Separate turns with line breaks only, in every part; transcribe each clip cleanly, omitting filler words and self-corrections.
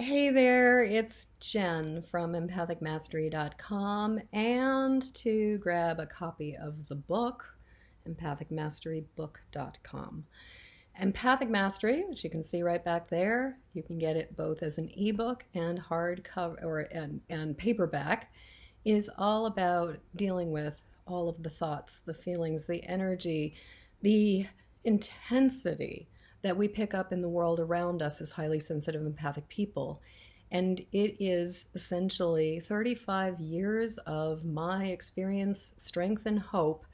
Hey there, it's Jen from empathicmastery.com, and to grab a copy of the book, empathicmasterybook.com. Empathic Mastery, which you can see right back there, you can get it both as an ebook and hardcover and paperback, is all about dealing with all of the thoughts, the feelings, the energy, the intensity that we pick up in the world around us as highly sensitive empathic people. And it is essentially 35 years of my experience, strength, and hope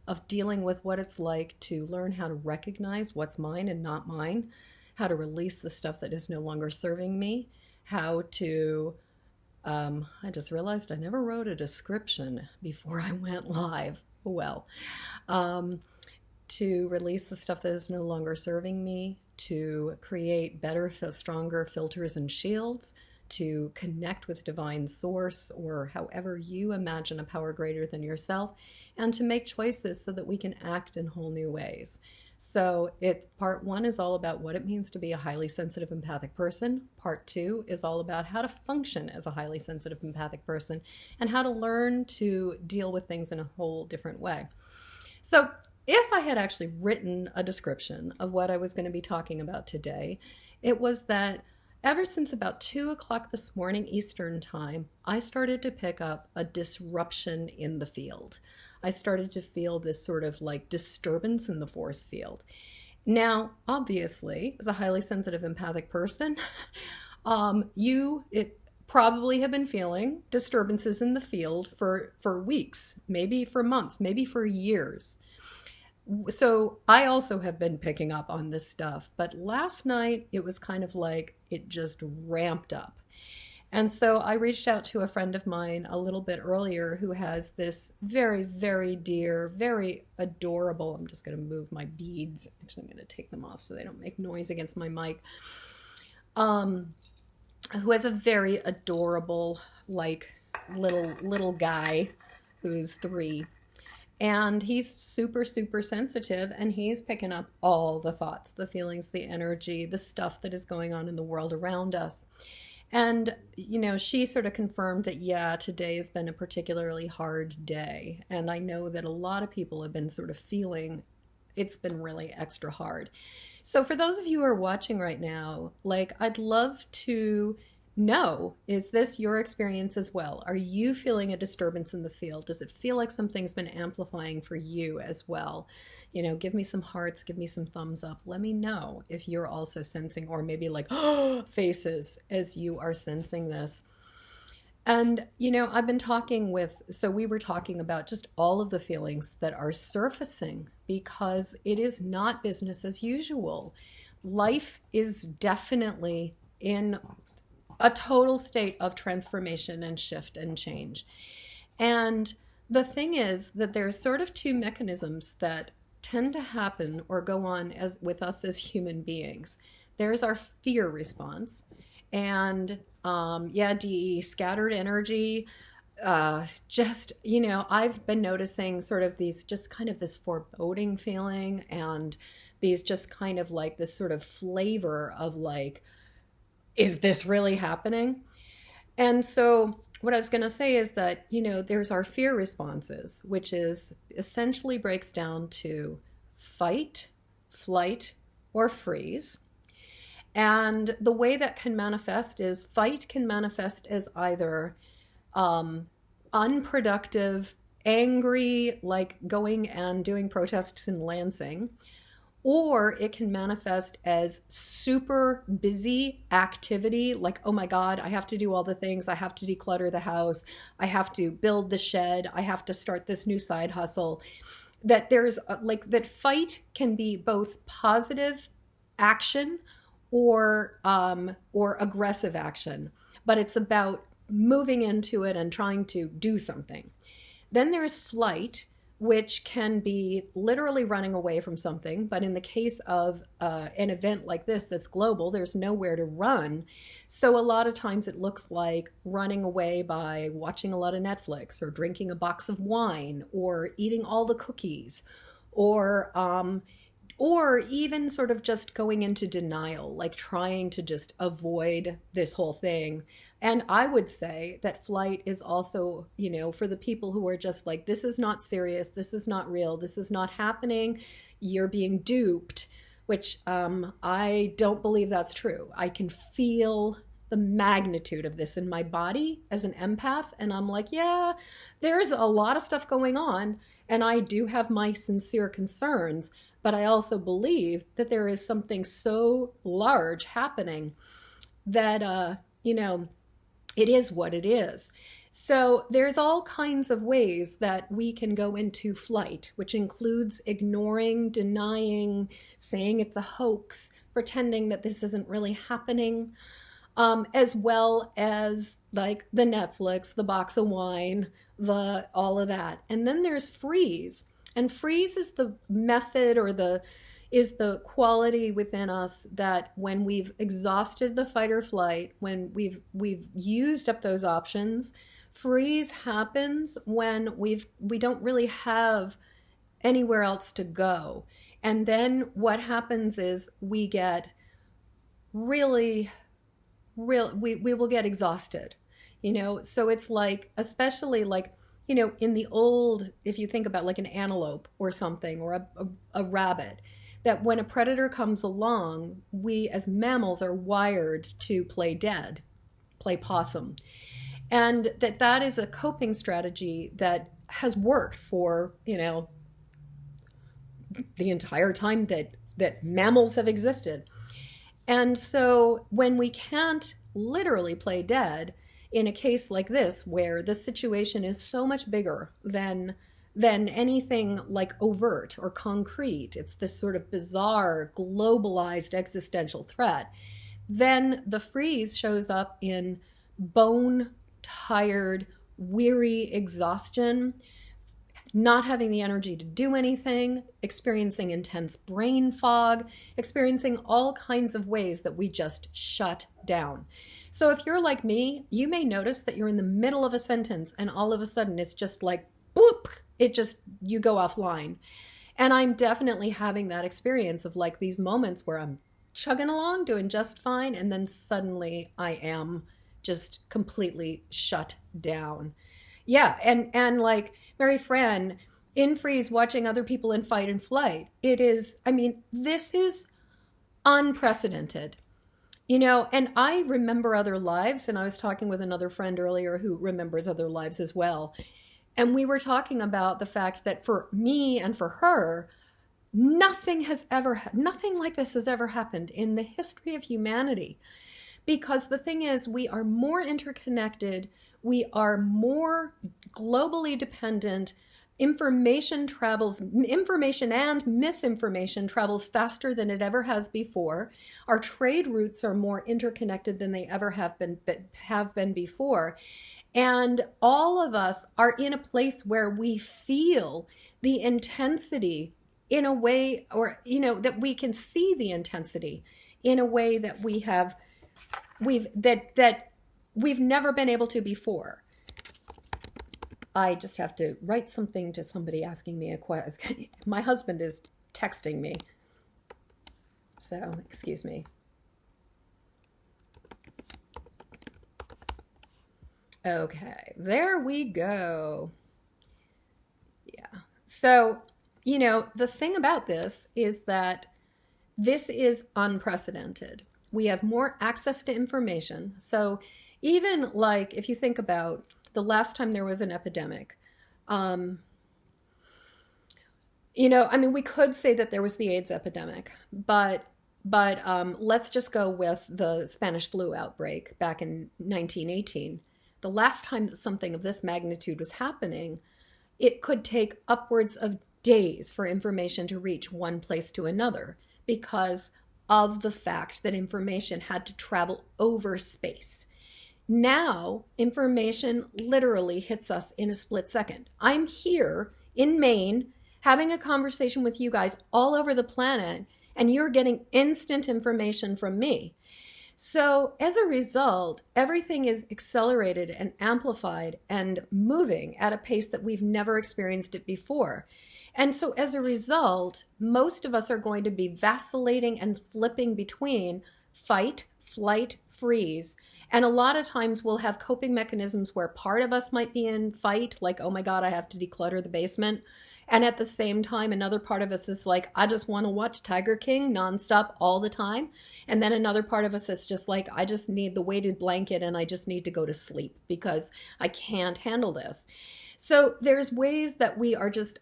of dealing with what it's like to learn how to recognize what's mine and not mine, how to release the stuff that is no longer serving me, how to I just realized I never wrote a description before I went live. Well, um, to release the stuff that is no longer serving me, to create better, stronger filters and shields, to connect with divine source or however you imagine a power greater than yourself, and to make choices so that we can act in whole new ways. So part one is all about what it means to be a highly sensitive empathic person. Part two is all about how to function as a highly sensitive empathic person and how to learn to deal with things in a whole different way. So if I had actually written a description of what I was going to be talking about today, it was that ever since about 2 o'clock this morning Eastern time, I started to pick up a disruption in the field. I started to feel this sort of like disturbance in the force field. Now, obviously, as a highly sensitive empathic person, it probably have been feeling disturbances in the field for weeks, maybe for months, maybe for years. So I also have been picking up on this stuff, but last night it was kind of like it just ramped up. And so I reached out to a friend of mine a little bit earlier who has this very, very dear, very adorable, I'm just going to move my beads. Actually, I'm going to take them off so they don't make noise against my mic. Who has a very adorable, like, little guy who's 3. And he's super, super sensitive, and he's picking up all the thoughts, the feelings, the energy, the stuff that is going on in the world around us. And, she sort of confirmed that, yeah, today has been a particularly hard day. And I know that a lot of people have been sort of feeling it's been really extra hard. So for those of you who are watching right now, like, I'd love to know, is this your experience as well? Are you feeling a disturbance in the field? Does it feel like something's been amplifying for you as well? Give me some hearts, give me some thumbs up. Let me know if you're also sensing, or maybe like faces as you are sensing this. And, I've been we were talking about just all of the feelings that are surfacing because it is not business as usual. Life is definitely in a total state of transformation and shift and change. And the thing is that there's sort of 2 mechanisms that tend to happen or go on as with us as human beings. There's our fear response, and DE, scattered energy. I've been noticing sort of these, just kind of this foreboding feeling, and these just kind of like this sort of flavor of like, is this really happening? And so what I was going to say is that, there's our fear responses, which is essentially breaks down to fight, flight, or freeze. And the way that can manifest is fight can manifest as either unproductive, angry, like going and doing protests in Lansing, or it can manifest as super busy activity, like, oh my God, I have to do all the things. I have to declutter the house. I have to build the shed. I have to start this new side hustle. That there's that fight can be both positive action or aggressive action, but it's about moving into it and trying to do something. Then there's flight, which can be literally running away from something. But in the case of an event like this that's global, there's nowhere to run. So a lot of times it looks like running away by watching a lot of Netflix or drinking a box of wine or eating all the cookies or or even sort of just going into denial, like trying to just avoid this whole thing. And I would say that flight is also, you know, for the people who are just like, this is not serious, this is not real, this is not happening, you're being duped, which I don't believe that's true. I can feel the magnitude of this in my body as an empath, and I'm like, yeah, there's a lot of stuff going on, and I do have my sincere concerns, but I also believe that there is something so large happening that, you know, it is what it is. So there's all kinds of ways that we can go into flight, which includes ignoring, denying, saying it's a hoax, pretending that this isn't really happening, as well as like the Netflix, the box of wine, the all of that. And then there's freeze. And freeze is the method, or is the quality within us that when we've exhausted the fight or flight, when we've used up those options, freeze happens when we don't really have anywhere else to go. And then what happens is we get really we will get exhausted, you know. So it's like, especially like, you know, in the old, if you think about like an antelope or something, or a rabbit, that when a predator comes along, we as mammals are wired to play dead, play possum. And that is a coping strategy that has worked for, you know, the entire time that mammals have existed. And so when we can't literally play dead in a case like this, where the situation is so much bigger than anything like overt or concrete, it's this sort of bizarre, globalized existential threat, then the freeze shows up in bone tired, weary exhaustion, not having the energy to do anything, experiencing intense brain fog, experiencing all kinds of ways that we just shut down. So if you're like me, you may notice that you're in the middle of a sentence and all of a sudden it's just like, boop, you go offline. And I'm definitely having that experience of like these moments where I'm chugging along, doing just fine, and then suddenly I am just completely shut down. Yeah, and like Mary Fran, in freeze, watching other people in fight and flight, it is, I mean, this is unprecedented. You know, and I remember other lives, and I was talking with another friend earlier who remembers other lives as well. And we were talking about the fact that for me and for her, nothing like this has ever happened in the history of humanity. Because the thing is, we are more interconnected, we are more globally dependent, information and misinformation travels faster than it ever has before. Our trade routes are more interconnected than they ever have been before. And all of us are in a place where we feel the intensity in a way, or, you know, that we can see the intensity in a way that we've never been able to before. I just have to write something to somebody asking me a question. My husband is texting me. So, excuse me. Okay, there we go. Yeah. So, you know, the thing about this is that this is unprecedented. We have more access to information. So even like if you think about the last time there was an epidemic, you know, I mean, we could say that there was the AIDS epidemic, but let's just go with the Spanish flu outbreak back in 1918. The last time that something of this magnitude was happening, it could take upwards of days for information to reach one place to another because of the fact that information had to travel over space. Now, information literally hits us in a split second. I'm here in Maine having a conversation with you guys all over the planet, and you're getting instant information from me. So as a result, everything is accelerated and amplified and moving at a pace that we've never experienced it before. And so as a result, most of us are going to be vacillating and flipping between fight, flight, freeze. And a lot of times we'll have coping mechanisms where part of us might be in fight, like, oh my God, I have to declutter the basement. And at the same time, another part of us is like, I just want to watch Tiger King nonstop all the time. And then another part of us is just like, I just need the weighted blanket and I just need to go to sleep because I can't handle this. So there's ways that we are just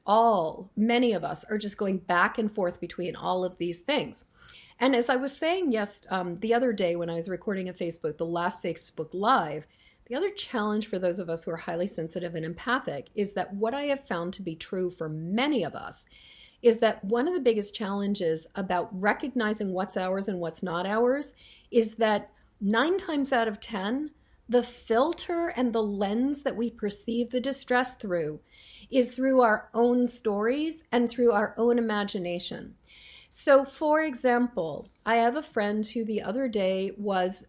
many of us are just going back and forth between all of these things. And as I was saying, the other day when I was recording a the last Facebook Live, the other challenge for those of us who are highly sensitive and empathic is that what I have found to be true for many of us is that one of the biggest challenges about recognizing what's ours and what's not ours is that 9 times out of 10, the filter and the lens that we perceive the distress through is through our own stories and through our own imagination. So, for example, I have a friend who the other day was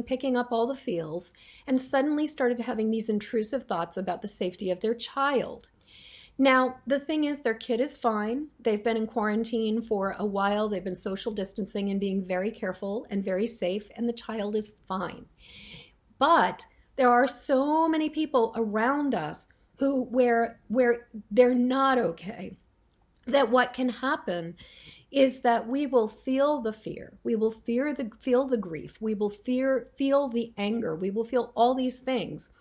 picking up all the feels, and suddenly started having these intrusive thoughts about the safety of their child. Now, the thing is, their kid is fine. They've been in quarantine for a while. They've been social distancing and being very careful and very safe, and the child is fine. But there are so many people around us where they're not okay, that what can happen is that we will feel the fear, we will feel the grief, we will feel the anger, we will feel all these things.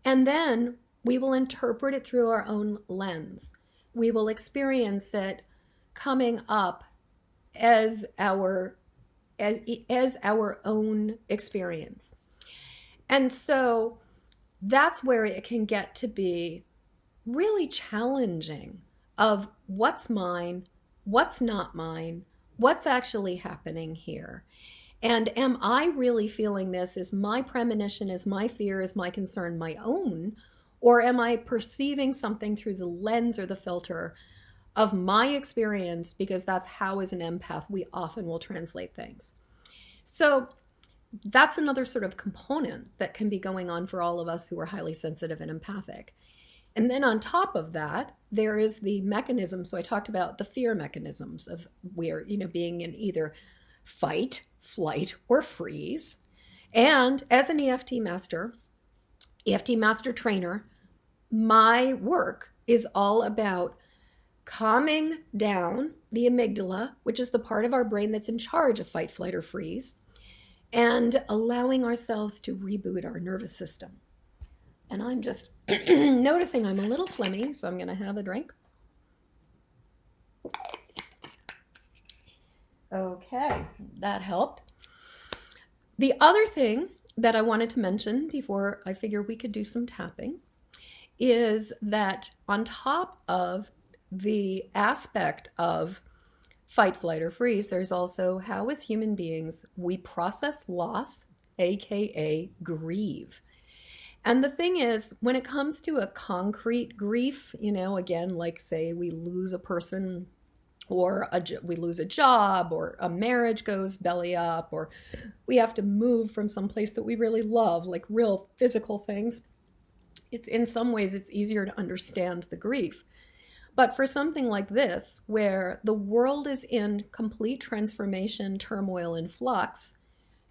And then we will interpret it through our own lens. We will experience it coming up as our own experience. And so that's where it can get to be really challenging of what's mine, what's not mine, what's actually happening here. And am I really feeling this? Is my premonition, is my fear, is my concern my own? Or am I perceiving something through the lens or the filter of my experience? Because that's how, as an empath, we often will translate things. So that's another sort of component that can be going on for all of us who are highly sensitive and empathic. And then on top of that, there is the mechanism. So I talked about the fear mechanisms of where, being in either fight, flight, or freeze. And as an EFT master trainer, my work is all about calming down the amygdala, which is the part of our brain that's in charge of fight, flight, or freeze, and allowing ourselves to reboot our nervous system. And I'm just noticing I'm a little phlegmy, so I'm going to have a drink. Okay, that helped. The other thing that I wanted to mention before I figure we could do some tapping is that on top of the aspect of fight, flight, or freeze, there's also how, as human beings, we process loss, aka grieve. And the thing is, when it comes to a concrete grief, again, like say we lose a person, or we lose a job, or a marriage goes belly up, or we have to move from some place that we really love, like real physical things, it's in some ways it's easier to understand the grief. But for something like this, where the world is in complete transformation, turmoil, and flux,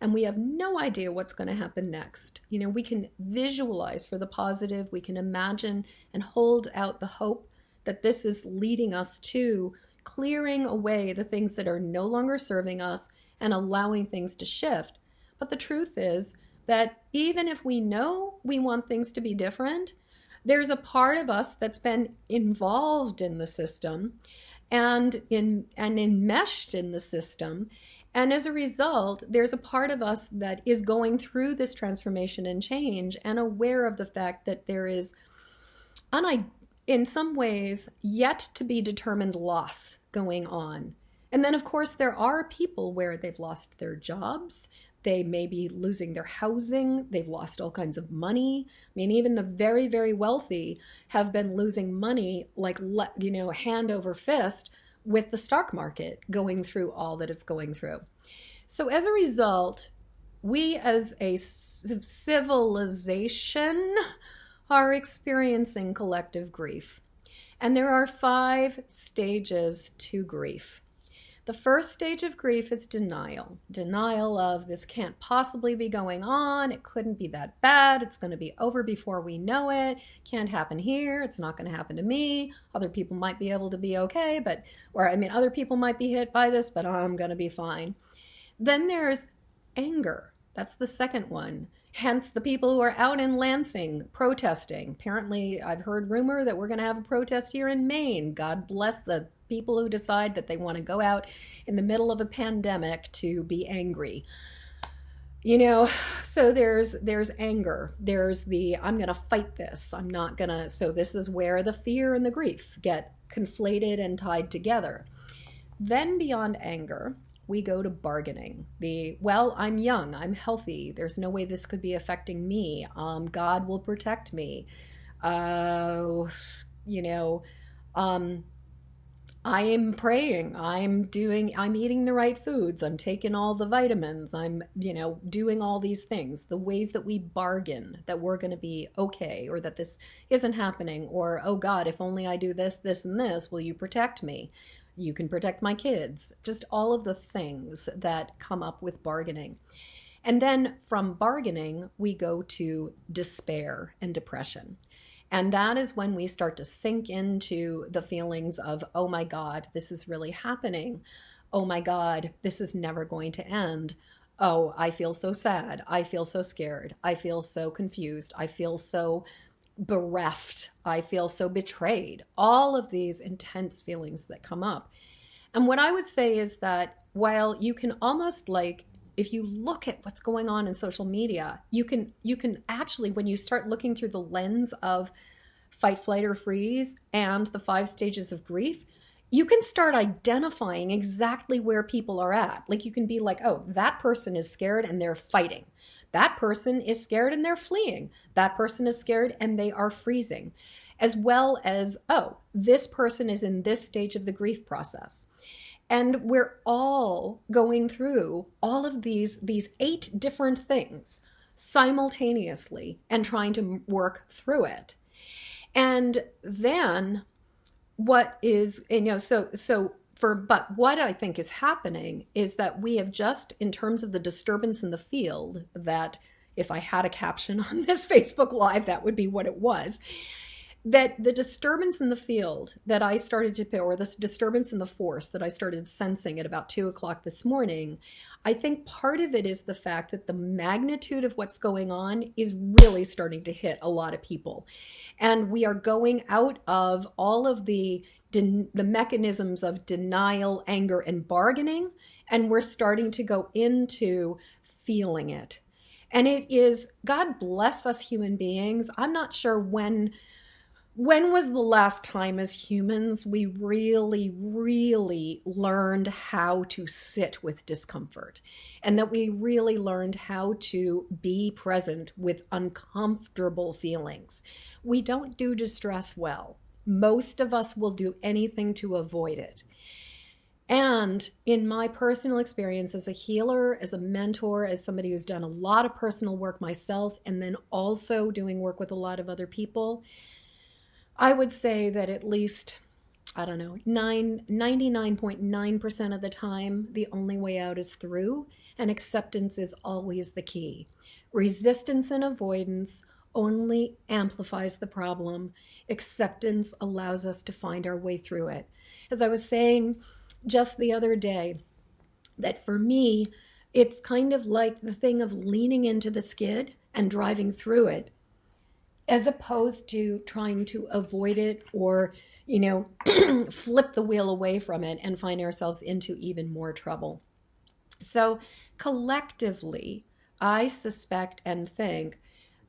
and we have no idea what's going to happen next. We can visualize for the positive. We can imagine and hold out the hope that this is leading us to clearing away the things that are no longer serving us and allowing things to shift. But the truth is that even if we know we want things to be different, there's a part of us that's been involved in the system and enmeshed in the system. And as a result, there's a part of us that is going through this transformation and change and aware of the fact that there is, in some ways, yet to be determined loss going on. And then, of course, there are people where they've lost their jobs. They may be losing their housing. They've lost all kinds of money. I mean, even the very, very wealthy have been losing money, like, hand over fist, with the stock market going through all that it's going through. So as a result, we as a civilization are experiencing collective grief. And there are 5 stages to grief. The first stage of grief is denial. Denial of this can't possibly be going on. It couldn't be that bad. It's going to be over before we know it. Can't happen here. It's not going to happen to me. Other people might be able to be okay, other people might be hit by this, but I'm going to be fine. Then there's anger. That's the second one. Hence the people who are out in Lansing protesting. Apparently, I've heard rumor that we're going to have a protest here in Maine. God bless the people who decide that they want to go out in the middle of a pandemic to be angry. So there's anger. There's the, I'm going to fight this. I'm not going to. So this is where the fear and the grief get conflated and tied together. Then beyond anger, we go to bargaining. I'm young, I'm healthy, there's no way this could be affecting me. God will protect me. I am praying, I'm eating the right foods, I'm taking all the vitamins, I'm, doing all these things. The ways that we bargain that we're going to be okay, or that this isn't happening, or, oh God, if only I do this, this, and this, will you protect me? You can protect my kids. Just all of the things that come up with bargaining. And then from bargaining, we go to despair and depression. And that is when we start to sink into the feelings of, oh my God, this is really happening. Oh my God, this is never going to end. Oh, I feel so sad. I feel so scared. I feel so confused. I feel so bereft. I feel so betrayed. All of these intense feelings that come up. And what I would say is that while you can almost if you look at what's going on in social media, you can actually, when you start looking through the lens of fight, flight, or freeze and the 5 stages of grief, you can start identifying exactly where people are at. Like you can be like, oh, that person is scared and they're fighting. That person is scared and they're fleeing. That person is scared and they are freezing. As well as, oh, this person is in this stage of the grief process. And we're all going through all of these 8 different things simultaneously and trying to work through it. And then what is, but what I think is happening is that we have just, in terms of the disturbance in the field, that if I had a caption on this Facebook Live, that would be what it was, that the disturbance in the field that I started to, or this disturbance in the force that I started sensing at about 2:00 this morning, I think part of it is the fact that the magnitude of what's going on is really starting to hit a lot of people. And we are going out of all of the mechanisms of denial, anger, and bargaining, and we're starting to go into feeling it. And it is, God bless us human beings. I'm not sure when was the last time as humans we really, really learned how to sit with discomfort, and that we really learned how to be present with uncomfortable feelings. We don't do distress well. Most of us will do anything to avoid it. And in my personal experience as a healer, as a mentor, as somebody who's done a lot of personal work myself, and then also doing work with a lot of other people, I would say that at least, 99.9% of the time, the only way out is through, and acceptance is always the key. Resistance and avoidance only amplifies the problem. Acceptance allows us to find our way through it. As I was saying just the other day, that for me, it's kind of like the thing of leaning into the skid and driving through it, as opposed to trying to avoid it or, flip the wheel away from it and find ourselves into even more trouble. So collectively, I suspect and think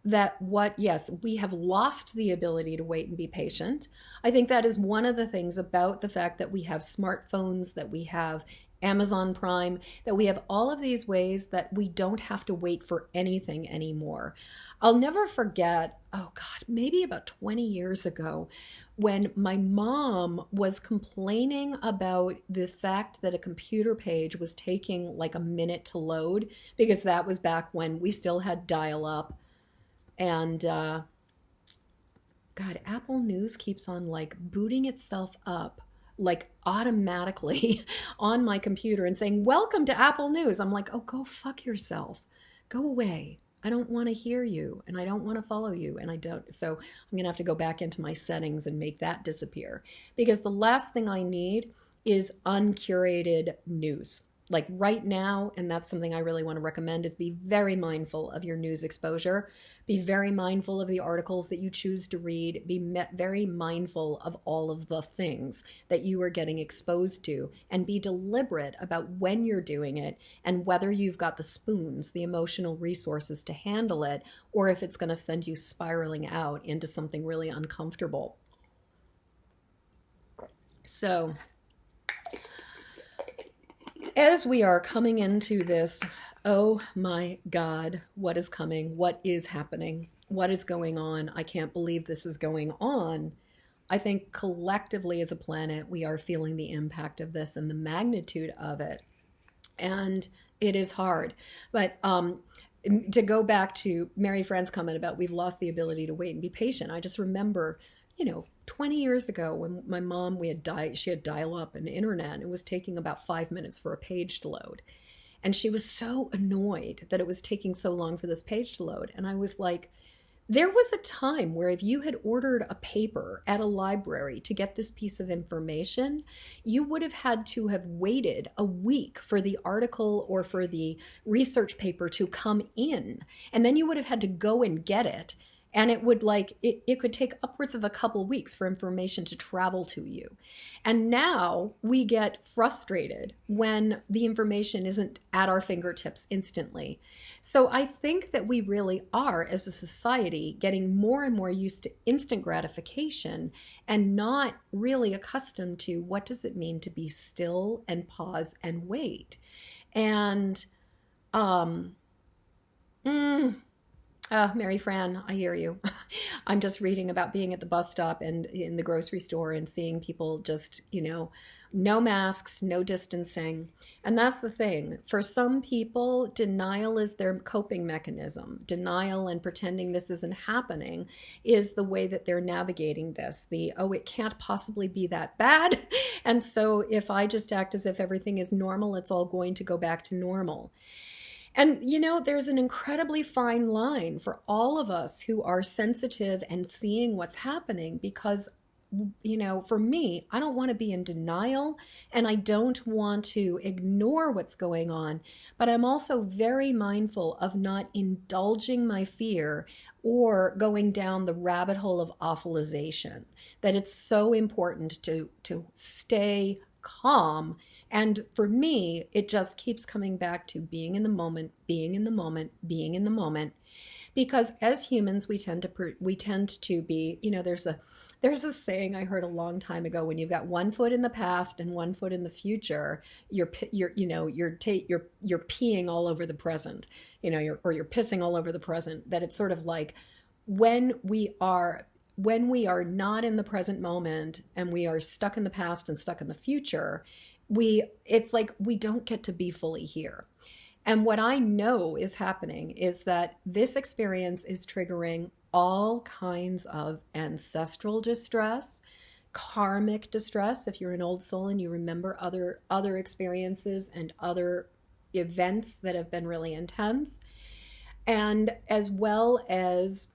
that we have lost the ability to wait and be patient. I think that is one of the things about the fact that we have smartphones, that we have Amazon Prime, that we have all of these ways that we don't have to wait for anything anymore. I'll never forget, maybe about 20 years ago, when my mom was complaining about the fact that a computer page was taking like a minute to load, because that was back when we still had dial-up. And God, Apple News keeps on like booting itself up like automatically on my computer and saying, "Welcome to Apple News." I'm like, "Oh, go fuck yourself. Go away. I don't want to hear you and I don't want to follow you and I don't." So I'm going to have to go back into my settings and make that disappear, because the last thing I need is uncurated news. Like right now, and that's something I really want to recommend, is be very mindful of your news exposure. Be very mindful of the articles that you choose to read. Be very mindful of all of the things that you are getting exposed to, and be deliberate about when you're doing it and whether you've got the spoons, the emotional resources to handle it, or if it's going to send you spiraling out into something really uncomfortable. So, as we are coming into this, oh my God, what is coming? What is happening? What is going on? I can't believe this is going on. I think collectively as a planet, we are feeling the impact of this and the magnitude of it. And it is hard. But to go back to Mary Fran's comment about we've lost the ability to wait and be patient, I just remember, 20 years ago when my mom, she had dial-up and internet, and it was taking about 5 minutes for a page to load. And she was so annoyed that it was taking so long for this page to load. And I was like, there was a time where if you had ordered a paper at a library to get this piece of information, you would have had to have waited a week for the article or for the research paper to come in. And then you would have had to go and get it. And it would it could take upwards of a couple weeks for information to travel to you. And now we get frustrated when the information isn't at our fingertips instantly. So I think that we really are, as a society, getting more and more used to instant gratification and not really accustomed to what does it mean to be still and pause and wait. And Mary Fran, I hear you. I'm just reading about being at the bus stop and in the grocery store and seeing people just, no masks, no distancing. And that's the thing. For some people, denial is their coping mechanism. Denial and pretending this isn't happening is the way that they're navigating this. It can't possibly be that bad. And so if I just act as if everything is normal, it's all going to go back to normal. And, there's an incredibly fine line for all of us who are sensitive and seeing what's happening, because, for me, I don't want to be in denial and I don't want to ignore what's going on. But I'm also very mindful of not indulging my fear or going down the rabbit hole of awfulization, that it's so important to stay calm. And for me, it just keeps coming back to being in the moment, being in the moment, being in the moment. Because as humans, we tend to be, there's a saying I heard a long time ago: when you've got one foot in the past and one foot in the future, you're peeing all over the present, you're pissing all over the present. That it's sort of like when we are not in the present moment and we are stuck in the past and stuck in the future, it's like we don't get to be fully here. And what I know is happening is that this experience is triggering all kinds of ancestral distress, karmic distress, if you're an old soul and you remember other experiences and other events that have been really intense, and as well as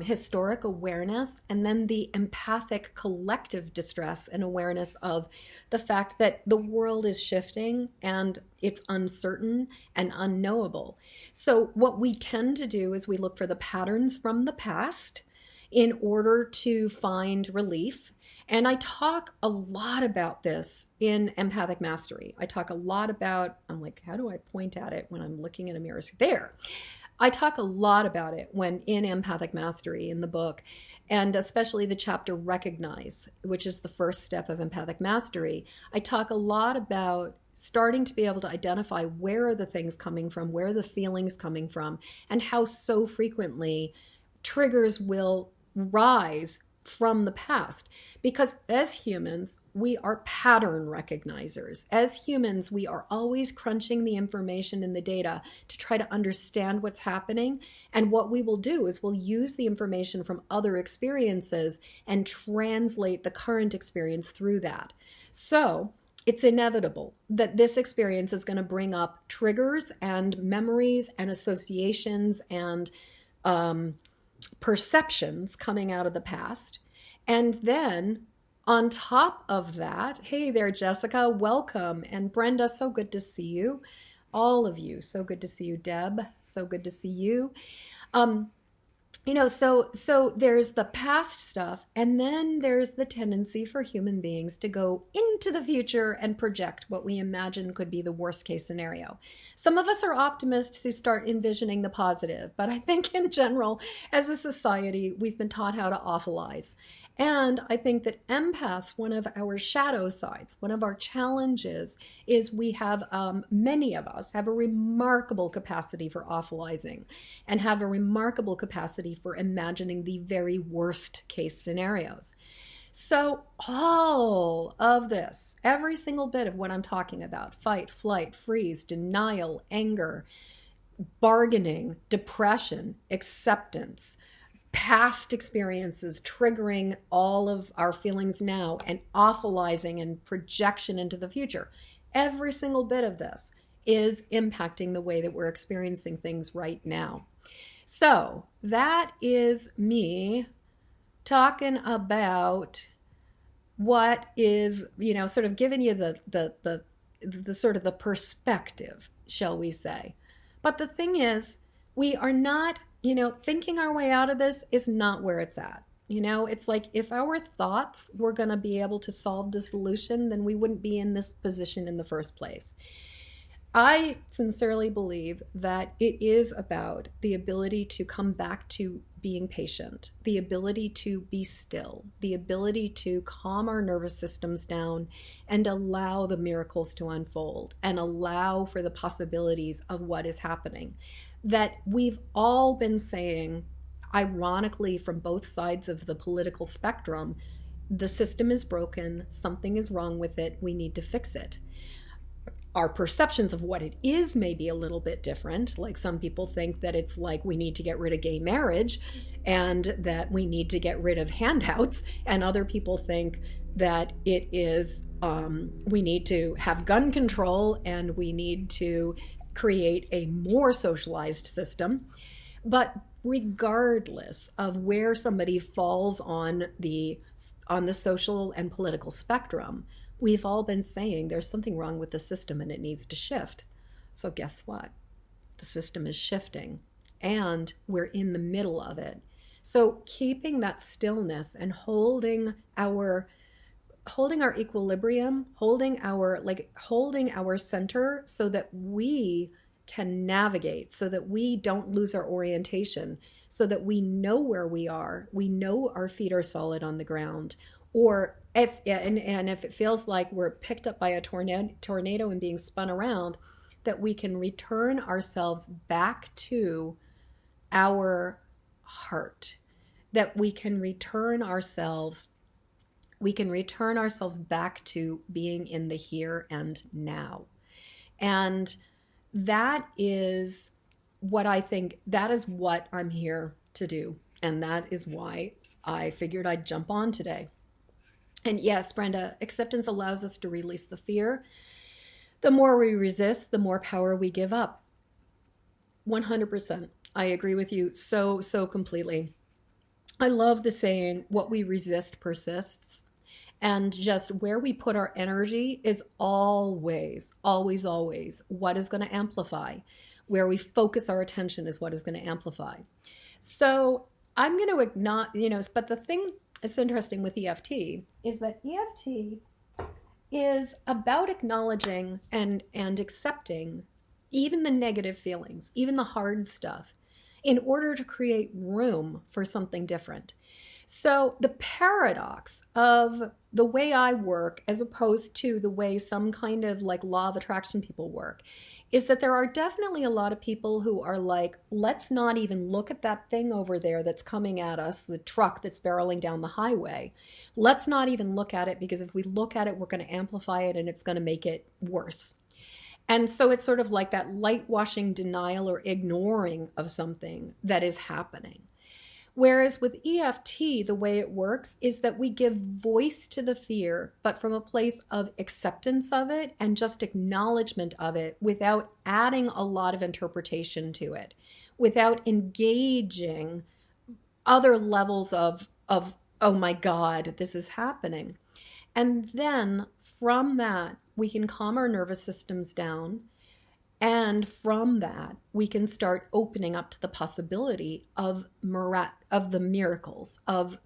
historic awareness, and then the empathic collective distress and awareness of the fact that the world is shifting and it's uncertain and unknowable. So what we tend to do is we look for the patterns from the past in order to find relief. And I talk a lot about this in Empathic Mastery. I talk a lot about, I'm like, how do I point at it when I'm looking in a mirror? There. I talk a lot about it when in Empathic Mastery in the book, and especially the chapter Recognize, which is the first step of Empathic Mastery. I talk a lot about starting to be able to identify where are the things coming from, where are the feelings coming from, and how so frequently triggers will rise from the past. Because as humans, we are pattern recognizers. As humans, we are always crunching the information in the data to try to understand what's happening. And what we will do is we'll use the information from other experiences and translate the current experience through that. So it's inevitable that this experience is going to bring up triggers and memories and associations and perceptions coming out of the past. And then on top of that, hey there, Jessica, welcome. And Brenda, so good to see you. All of you, so good to see you. Deb, so good to see you. So there's the past stuff, and then there's the tendency for human beings to go into the future and project what we imagine could be the worst case scenario. Some of us are optimists who start envisioning the positive, but I think in general, as a society, we've been taught how to awfulize. And I think that empaths, one of our shadow sides, one of our challenges is we have, many of us have a remarkable capacity for awfulizing and have a remarkable capacity for imagining the very worst case scenarios. So all of this, every single bit of what I'm talking about, fight, flight, freeze, denial, anger, bargaining, depression, acceptance, past experiences triggering all of our feelings now, and awfulizing and projection into the future. Every single bit of this is impacting the way that we're experiencing things right now. So that is me talking about what is, sort of giving you the sort of the perspective, shall we say. But the thing is, we are not, thinking our way out of this is not where it's at. It's like if our thoughts were going to be able to solve the solution, then we wouldn't be in this position in the first place. I sincerely believe that it is about the ability to come back to being patient, the ability to be still, the ability to calm our nervous systems down and allow the miracles to unfold and allow for the possibilities of what is happening. That we've all been saying, ironically, from both sides of the political spectrum, the system is broken, something is wrong with it, we need to fix it. Our perceptions of what it is may be a little bit different. Like some people think that it's like we need to get rid of gay marriage and that we need to get rid of handouts. And other people think that it is we need to have gun control and we need to create a more socialized system. But regardless of where somebody falls on the social and political spectrum, we've all been saying there's something wrong with the system and it needs to shift. So guess what? The system is shifting and we're in the middle of it. So keeping that stillness and holding our equilibrium, holding our center so that we can navigate, so that we don't lose our orientation, so that we know where we are, we know our feet are solid on the ground. Or if it feels like we're picked up by a tornado and being spun around, that we can return ourselves back to our heart, that we can return ourselves back to being in the here and now. And that is what I think, that is what I'm here to do. And that is why I figured I'd jump on today. And yes, Brenda, acceptance allows us to release the fear. The more we resist, the more power we give up. 100%. I agree with you so completely. I love the saying, what we resist persists. And just where we put our energy is always what is going to amplify. Where we focus our attention is what is going to amplify. So I'm going to acknowledge, but the thing that's interesting with EFT is that EFT is about acknowledging and accepting even the negative feelings, even the hard stuff, in order to create room for something different. So the paradox of the way I work as opposed to the way some kind of like law of attraction people work is that there are definitely a lot of people who are like, let's not even look at that thing over there that's coming at us, the truck that's barreling down the highway. Let's not even look at it, because if we look at it, we're going to amplify it and it's going to make it worse. And so it's sort of like that light washing denial or ignoring of something that is happening. Whereas with EFT, the way it works is that we give voice to the fear, but from a place of acceptance of it and just acknowledgement of it without adding a lot of interpretation to it, without engaging other levels of oh my God, this is happening. And then from that, we can calm our nervous systems down. And from that, we can start opening up to the possibility of the miracles of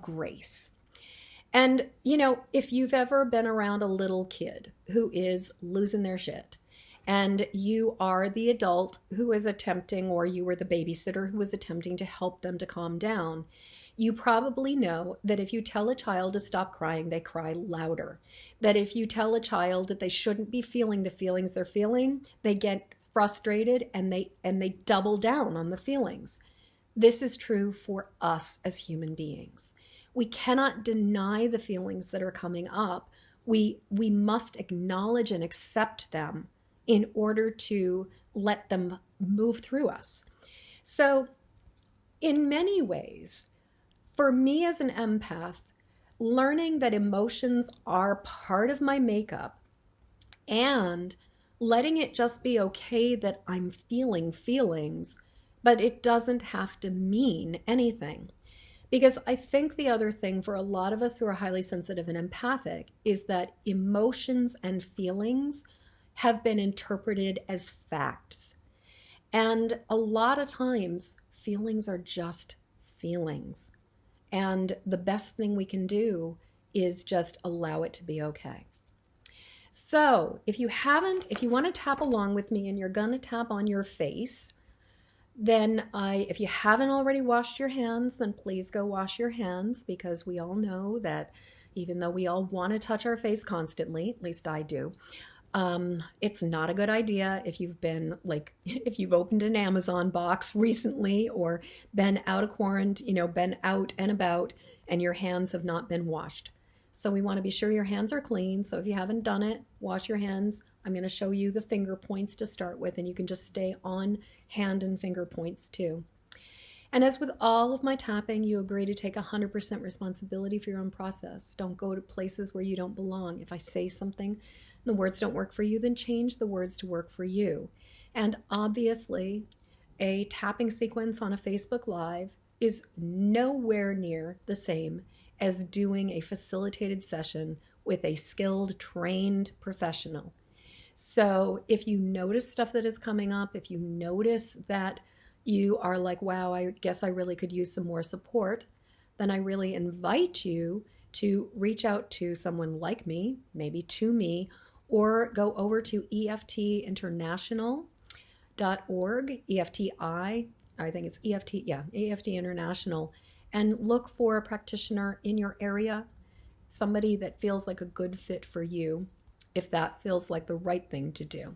grace. And you know, if you've ever been around a little kid who is losing their shit, and you are the adult who is attempting, or you were the babysitter who was attempting to help them to calm down, you probably know that if you tell a child to stop crying, they cry louder. That if you tell a child that they shouldn't be feeling the feelings they're feeling, they get frustrated and they double down on the feelings. This is true for us as human beings. We cannot deny the feelings that are coming up. We must acknowledge and accept them in order to let them move through us. So in many ways, for me as an empath, learning that emotions are part of my makeup and letting it just be okay that I'm feeling feelings, but it doesn't have to mean anything. Because I think the other thing for a lot of us who are highly sensitive and empathic is that emotions and feelings have been interpreted as facts. And a lot of times, feelings are just feelings. And the best thing we can do is just allow it to be okay. So if you want to tap along with me and you're going to tap on your face, then if you haven't already washed your hands, then please go wash your hands, because we all know that even though we all want to touch our face constantly, at least I do, it's not a good idea if you've been like, if you've opened an Amazon box recently or been out of quarantine, been out and about and your hands have not been washed. So we want to be sure your hands are clean. So if you haven't done it, wash your hands. I'm going to show you the finger points to start with, and you can just stay on hand and finger points too. And as with all of my tapping, you agree to take 100% responsibility for your own process. Don't go to places where you don't belong. If I say something, the words don't work for you, then change the words to work for you. And obviously, a tapping sequence on a Facebook Live is nowhere near the same as doing a facilitated session with a skilled, trained professional. So if you notice stuff that is coming up, if you notice that you are like, wow, I guess I really could use some more support, then I really invite you to reach out to someone like me, maybe to me, or go over to eftinternational.org, EFTI, I think it's EFT, yeah, EFT International, and look for a practitioner in your area, somebody that feels like a good fit for you, if that feels like the right thing to do.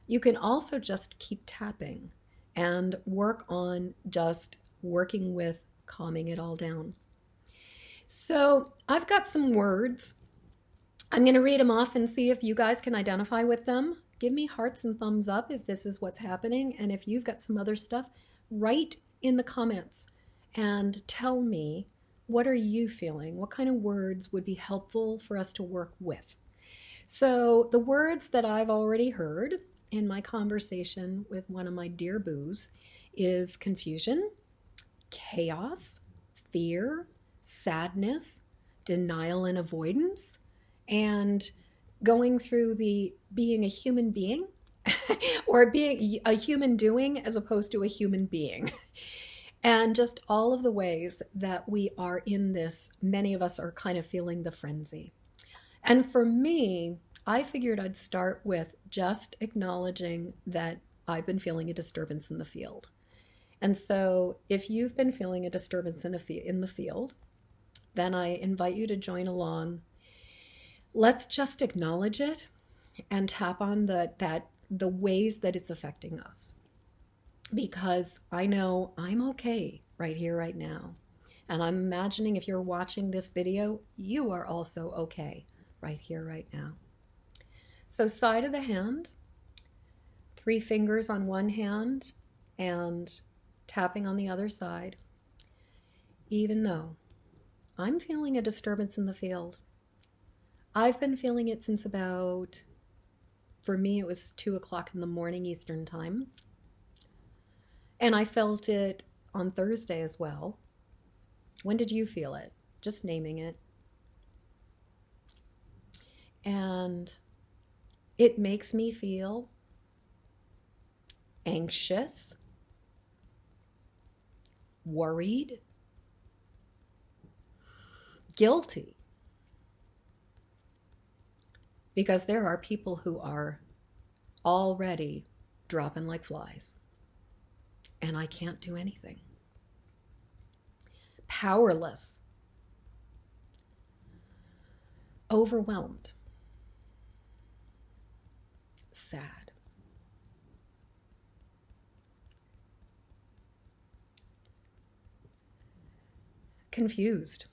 You can also just keep tapping and work on just working with calming it all down. So I've got some words. I'm going to read them off and see if you guys can identify with them. Give me hearts and thumbs up if this is what's happening. And if you've got some other stuff, write in the comments and tell me, what are you feeling? What kind of words would be helpful for us to work with? So the words that I've already heard in my conversation with one of my dear boos is confusion, chaos, fear, sadness, denial and avoidance, and going through the being a human being or being a human doing as opposed to a human being. And just all of the ways that we are in this, many of us are kind of feeling the frenzy. And for me, I figured I'd start with just acknowledging that I've been feeling a disturbance in the field. And so if you've been feeling a disturbance in the field, then I invite you to join along. Let's just acknowledge it and tap on the ways that it's affecting us. Because I know I'm okay right here, right now. And I'm imagining if you're watching this video, you are also okay right here, right now. So side of the hand, 3 fingers on one hand and tapping on the other side. Even though I'm feeling a disturbance in the field, I've been feeling it since about, for me, it was 2 o'clock in the morning Eastern time. And I felt it on Thursday as well. When did you feel it? Just naming it. And it makes me feel anxious, worried, guilty. Because there are people who are already dropping like flies. And I can't do anything. Powerless. Overwhelmed. Sad. Confused.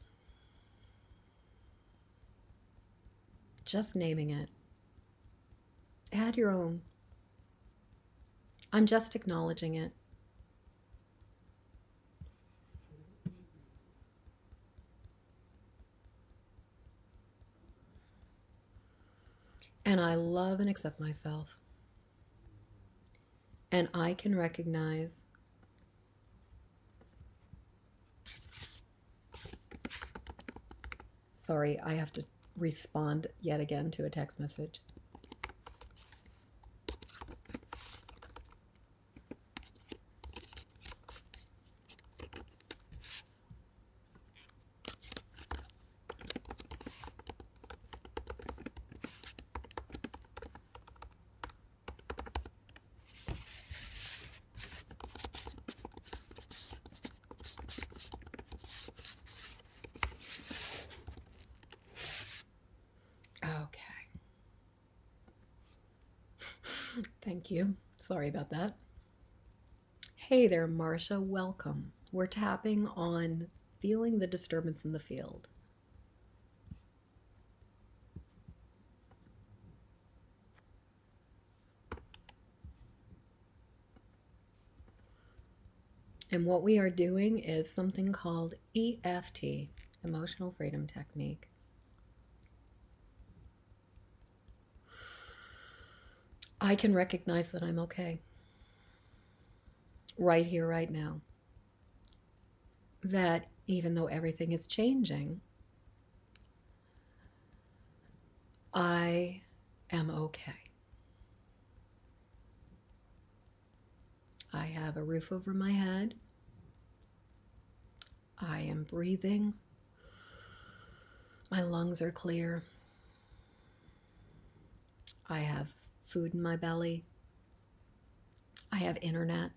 Just naming it. Add your own. I'm just acknowledging it. And I love and accept myself. And I can recognize sorry, I have to respond yet again to a text message. Thank you. Sorry about that. Hey there, Marcia. Welcome. We're tapping on feeling the disturbance in the field. And what we are doing is something called EFT, Emotional Freedom Technique. I can recognize that I'm okay. Right here, right now. That even though everything is changing, I am okay. I have a roof over my head. I am breathing. My lungs are clear. I have food in my belly. I have internet.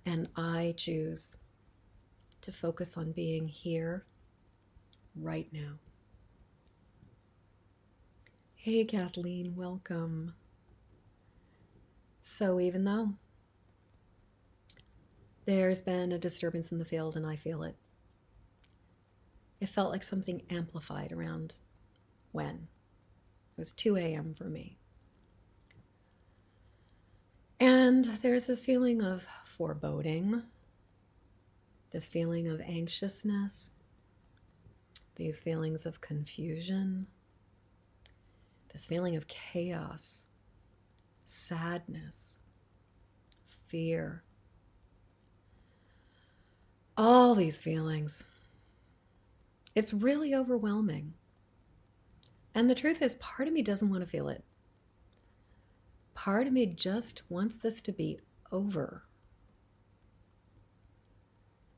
And I choose to focus on being here right now. Hey, Kathleen, welcome. So even though there's been a disturbance in the field and I feel it, it felt like something amplified around when? It was 2 a.m. for me. And there's this feeling of foreboding, this feeling of anxiousness, these feelings of confusion, this feeling of chaos, sadness, fear, all these feelings. It's really overwhelming. And the truth is, part of me doesn't want to feel it. Part of me just wants this to be over.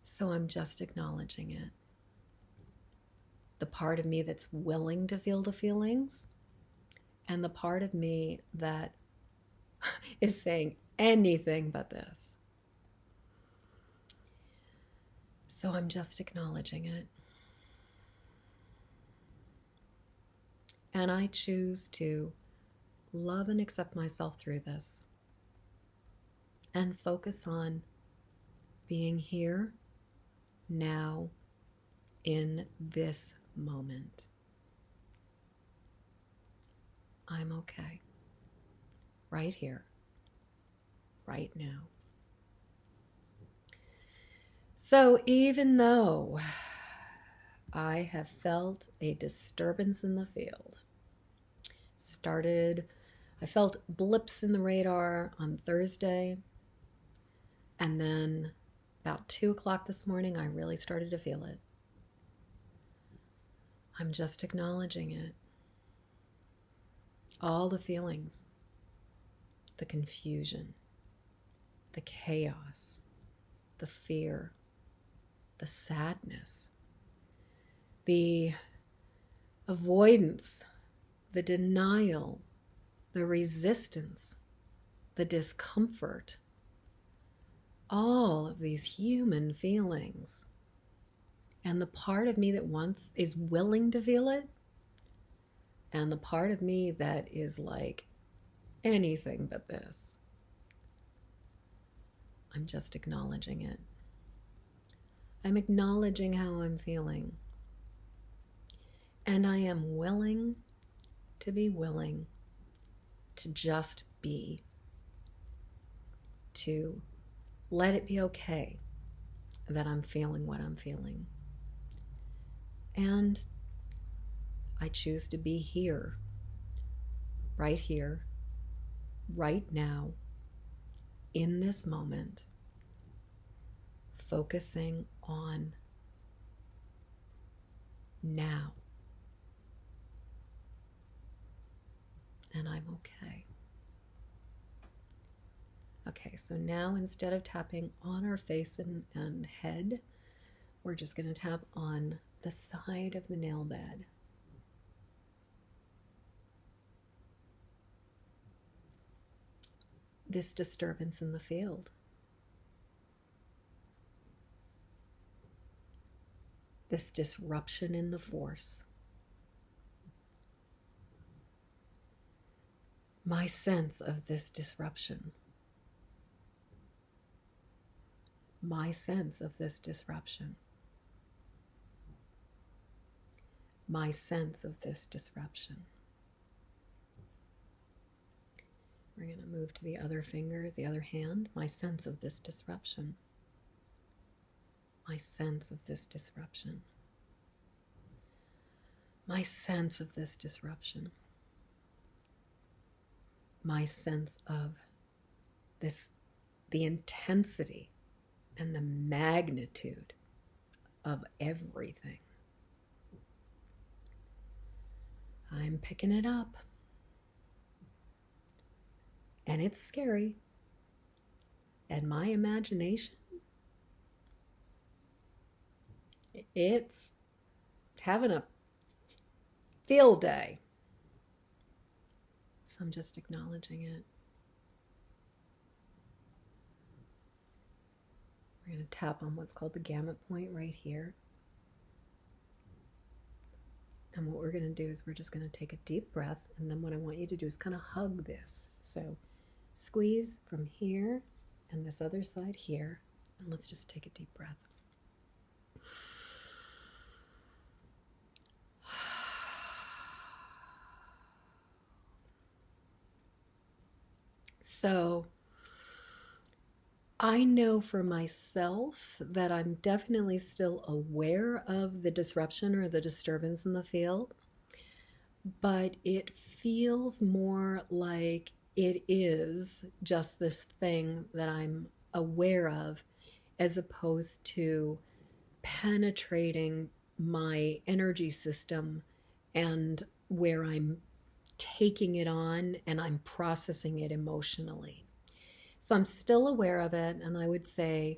So I'm just acknowledging it. The part of me that's willing to feel the feelings, and the part of me that is saying anything but this. So I'm just acknowledging it. And I choose to love and accept myself through this and focus on being here, now, in this moment. I'm okay. Right here, right now. So even though I have felt a disturbance in the field, I felt blips in the radar on Thursday, and then about 2 o'clock this morning, I really started to feel it. I'm just acknowledging it. All the feelings, the confusion, the chaos, the fear, the sadness, the avoidance, the denial, the resistance, the discomfort, all of these human feelings. And the part of me that wants is willing to feel it, and the part of me that is like anything but this. I'm just acknowledging it. I'm acknowledging how I'm feeling. And I am willing to be willing to just be. To let it be okay that I'm feeling what I'm feeling. And I choose to be here, right now, in this moment, focusing on now. And I'm okay. Okay, so now instead of tapping on our face and head, we're just going to tap on the side of the nail bed. This disturbance in the field. This disruption in the force. My sense of this disruption. My sense of this disruption. My sense of this disruption. We're going to move to the other finger, the other hand. My sense of this disruption. My sense of this disruption. My sense of this disruption. My sense of this, the intensity and the magnitude of everything. I'm picking it up. And it's scary. And my imagination, it's having a field day. So I'm just acknowledging it. We're going to tap on what's called the gamut point right here. And what we're going to do is we're just going to take a deep breath, and then what I want you to do is kind of hug this. So squeeze from here and this other side here, and let's just take a deep breath. So I know for myself that I'm definitely still aware of the disruption or the disturbance in the field, but it feels more like it is just this thing that I'm aware of, as opposed to penetrating my energy system and where I'm taking it on and I'm processing it emotionally. So I'm still aware of it, and I would say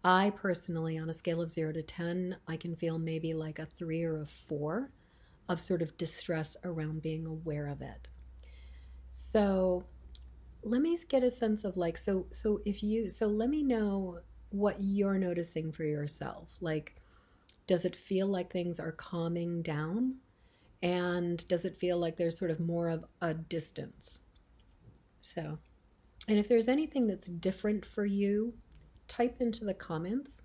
I personally, on a scale of 0 to 10, I can feel maybe like a 3 or a 4 of sort of distress around being aware of it. So let me get a sense of like, so let me know what you're noticing for yourself. Like, does it feel like things are calming down? And does it feel like there's sort of more of a distance? So, and if there's anything that's different for you, type into the comments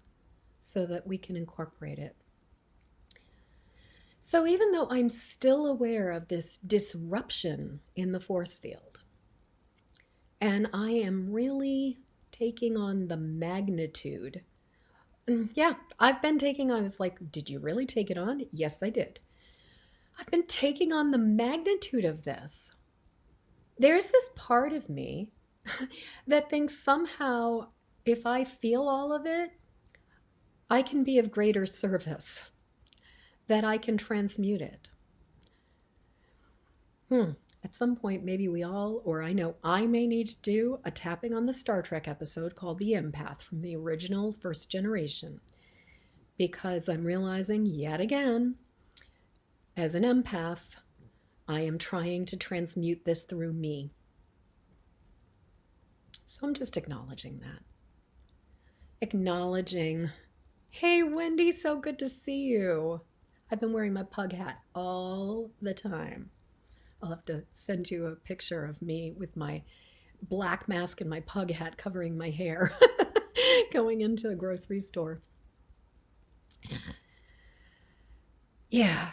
so that we can incorporate it. So even though I'm still aware of this disruption in the force field, and I am really taking on the magnitude. Yeah, I've been taking, I was like, did you really take it on? Yes, I did. I've been taking on the magnitude of this. There's this part of me that thinks somehow if I feel all of it, I can be of greater service, that I can transmute it. At some point, maybe we all, or I know I may need to do a tapping on the Star Trek episode called The Empath from the original first generation, because I'm realizing yet again, as an empath, I am trying to transmute this through me. So I'm just acknowledging that. Acknowledging, hey, Wendy, so good to see you. I've been wearing my pug hat all the time. I'll have to send you a picture of me with my black mask and my pug hat covering my hair going into a grocery store. Yeah.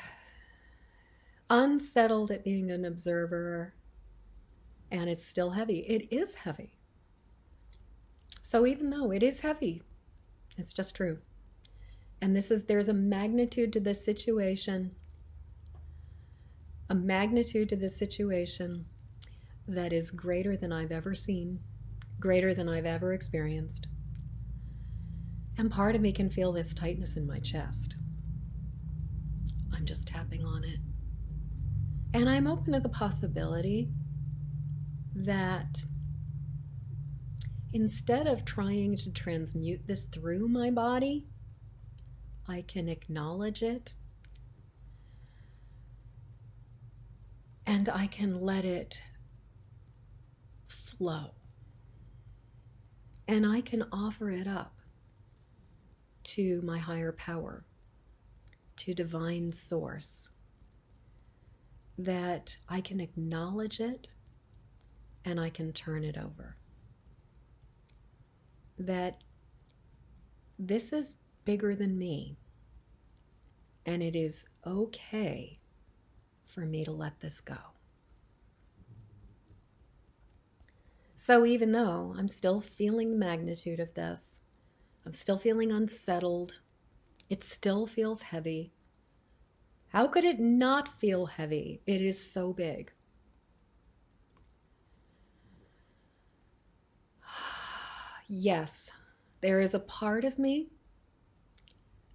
Unsettled at being an observer, and it's still heavy. It is heavy. So even though it is heavy, it's just true. And there's a magnitude to this situation, that is greater than I've ever seen, greater than I've ever experienced. And part of me can feel this tightness in my chest. I'm just tapping on it. And I'm open to the possibility that instead of trying to transmute this through my body, I can acknowledge it and I can let it flow. And I can offer it up to my higher power, to divine source, that I can acknowledge it and I can turn it over. That this is bigger than me, and it is okay for me to let this go. So even though I'm still feeling the magnitude of this, I'm still feeling unsettled, it still feels heavy. How could it not feel heavy? It is so big. Yes, there is a part of me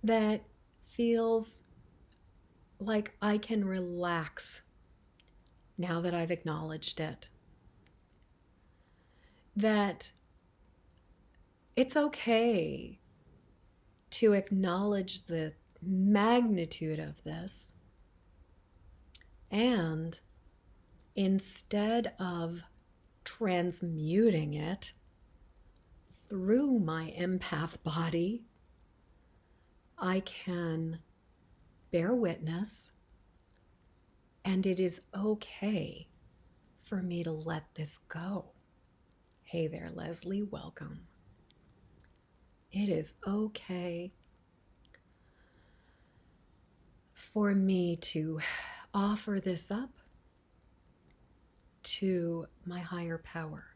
that feels like I can relax now that I've acknowledged it. That it's okay to acknowledge the magnitude of this, and instead of transmuting it through my empath body, I can bear witness, and it is okay for me to let this go. Hey there, Leslie, welcome. It is okay for me to offer this up to my higher power.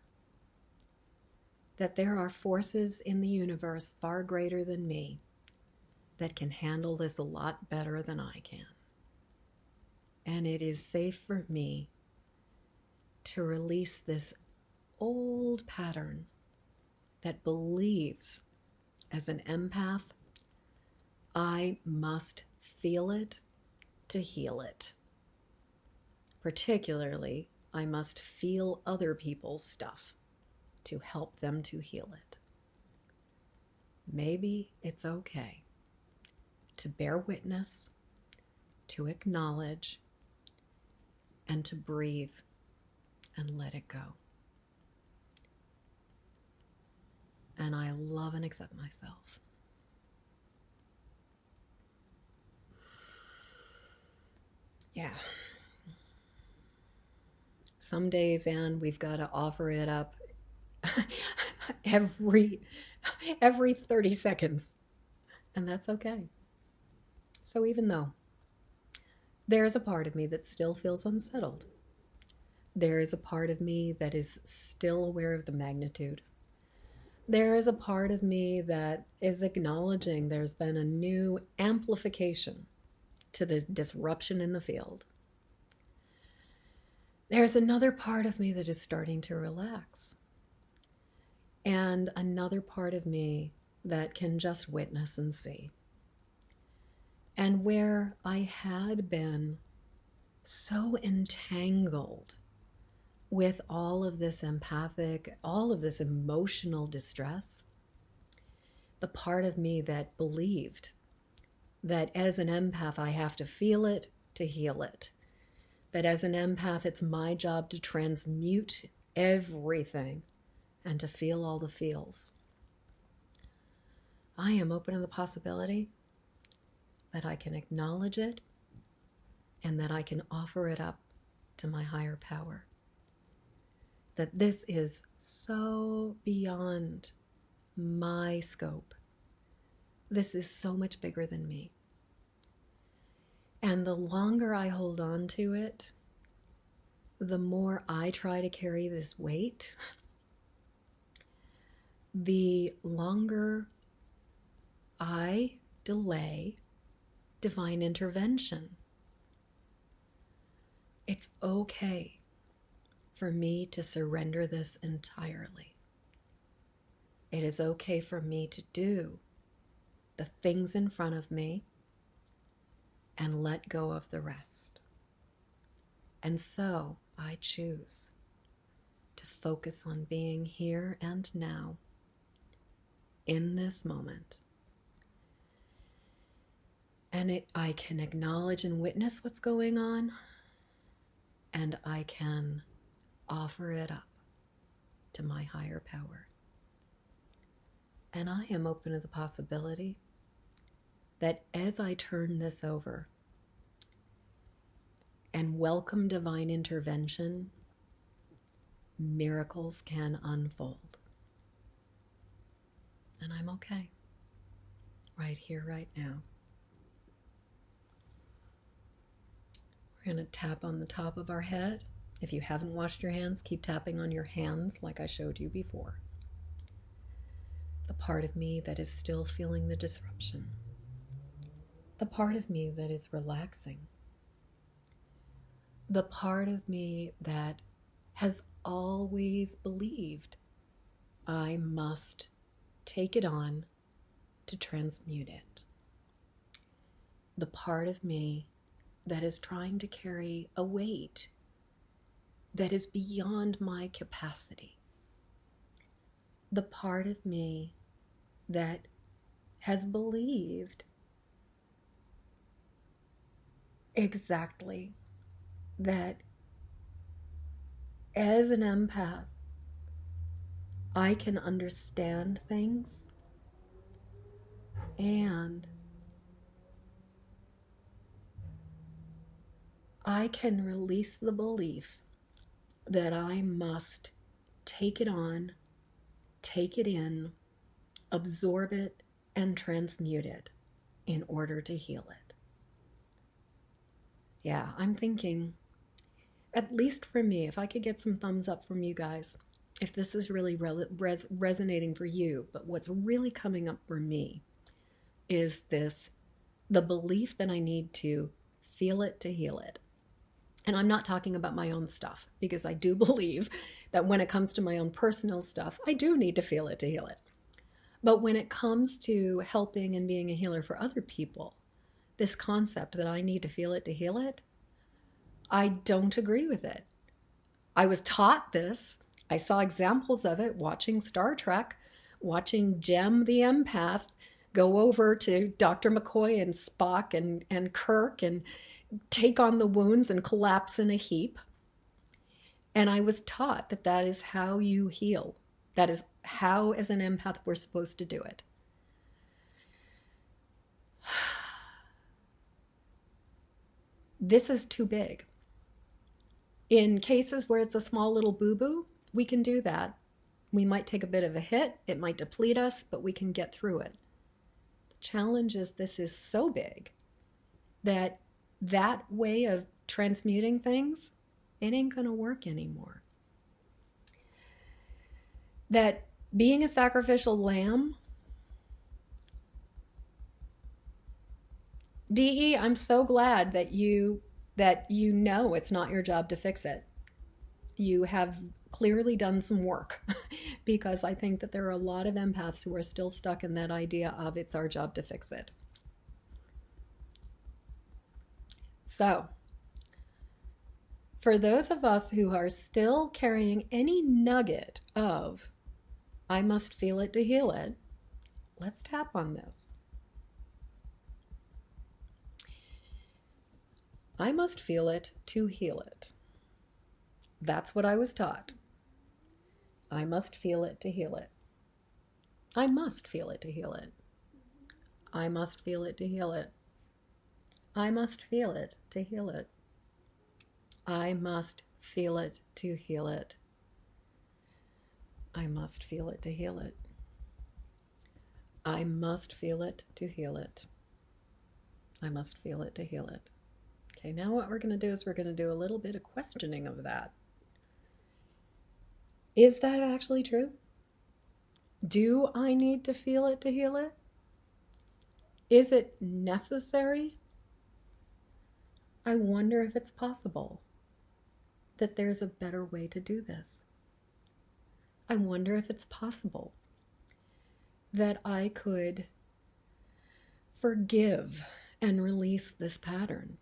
That there are forces in the universe far greater than me that can handle this a lot better than I can. And it is safe for me to release this old pattern that believes, as an empath, I must feel it to heal it. Particularly, I must feel other people's stuff to help them to heal it. Maybe it's okay to bear witness, to acknowledge, and to breathe and let it go. and I love and accept myself. Yeah. Some days, Anne, we've got to offer it up every 30 seconds, and that's okay. So even though there is a part of me that still feels unsettled, there is a part of me that is still aware of the magnitude. There is a part of me that is acknowledging there's been a new amplification to the disruption in the field. There's another part of me that is starting to relax. And another part of me that can just witness and see. And where I had been so entangled with all of this empathic, all of this emotional distress, the part of me that believed that as an empath I have to feel it to heal it, that as an empath it's my job to transmute everything and to feel all the feels. I am open to the possibility that I can acknowledge it and that I can offer it up to my higher power. That this is so beyond my scope. This is so much bigger than me. And the longer I hold on to it, the more I try to carry this weight, the longer I delay divine intervention. It's okay for me to surrender this entirely. It is okay for me to do the things in front of me and let go of the rest. And so I choose to focus on being here and now in this moment. And I can acknowledge and witness what's going on, and I can offer it up to my higher power. And I am open to the possibility that as I turn this over and welcome divine intervention, miracles can unfold. And I'm okay, right here, right now. We're going to tap on the top of our head. If you haven't washed your hands, keep tapping on your hands like I showed you before. The part of me that is still feeling the disruption. The part of me that is relaxing. The part of me that has always believed I must take it on to transmute it. The part of me that is trying to carry a weight that is beyond my capacity. The part of me that has believed exactly that as an empath, I can understand things and I can release the belief that I must take it on, take it in, absorb it, and transmute it in order to heal it. Yeah, I'm thinking, at least for me, if I could get some thumbs up from you guys, if this is really resonating for you, but what's really coming up for me is the belief that I need to feel it to heal it. And I'm not talking about my own stuff, because I do believe that when it comes to my own personal stuff, I do need to feel it to heal it. But when it comes to helping and being a healer for other people, this concept that I need to feel it to heal it, I don't agree with it. I was taught this. I saw examples of it watching Star Trek, watching Jem the empath go over to Dr. McCoy and Spock and Kirk and take on the wounds and collapse in a heap. And I was taught that that is how you heal. That is how, as an empath, we're supposed to do it. This is too big. In cases where it's a small little boo-boo, we can do that. We might take a bit of a hit, it might deplete us, but we can get through it. The challenge is this is so big that that way of transmuting things, it ain't gonna work anymore. That being a sacrificial lamb, DE, I'm so glad that you know it's not your job to fix it. You have clearly done some work because I think that there are a lot of empaths who are still stuck in that idea of it's our job to fix it. So, for those of us who are still carrying any nugget of I must feel it to heal it, let's tap on this. I must feel it to heal it. That's what I was taught. I must feel it to heal it. I must feel it to heal it. I must feel it to heal it. I must feel it to heal it. I must feel it to heal it. I must feel it to heal it. I must feel it to heal it. I must feel it to heal it. Okay, now what we're going to do is we're going to do a little bit of questioning of that. Is that actually true? Do I need to feel it to heal it? Is it necessary? I wonder if it's possible that there's a better way to do this. I wonder if it's possible that I could forgive and release this pattern,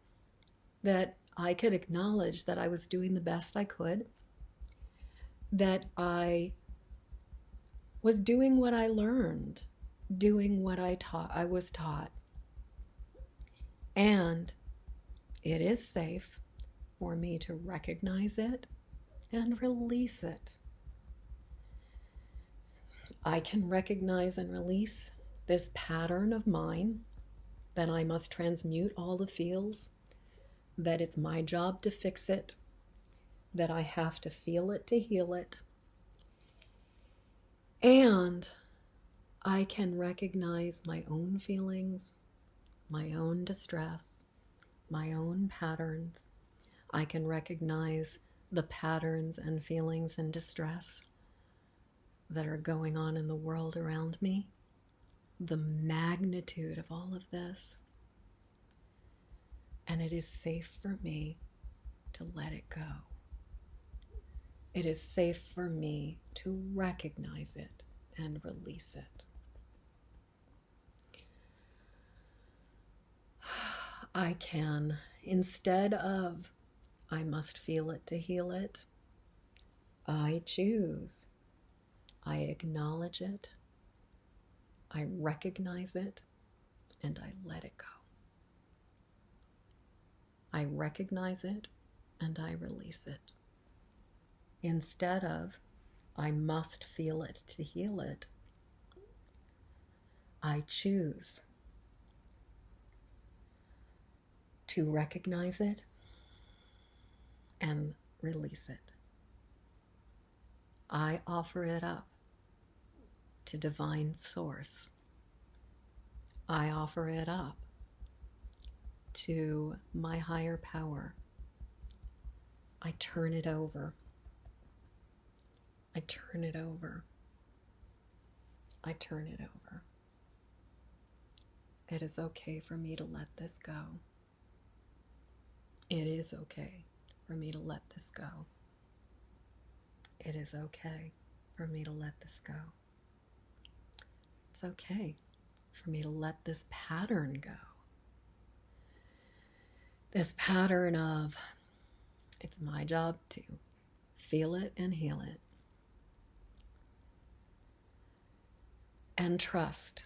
that I could acknowledge that I was doing the best I could, that I was doing what I learned, doing what I was taught. And it is safe for me to recognize it and release it. I can recognize and release this pattern of mine, that I must transmute all the feels, that it's my job to fix it, that I have to feel it to heal it. And I can recognize my own feelings, my own distress, my own patterns. I can recognize the patterns and feelings and distress that are going on in the world around me, the magnitude of all of this. And it is safe for me to let it go. It is safe for me to recognize it and release it. I can, instead of I must feel it to heal it, I choose. I acknowledge it, I recognize it, and I let it go. I recognize it and I release it. Instead of I must feel it to heal it, I choose to recognize it and release it. I offer it up to divine source. I offer it up to my higher power. I turn it over. I turn it over. I turn it over. It is okay for me to let this go. It is okay for me to let this go. It is okay for me to let this go. It's okay for me to let this pattern go. This pattern of it's my job to feel it and heal it. And trust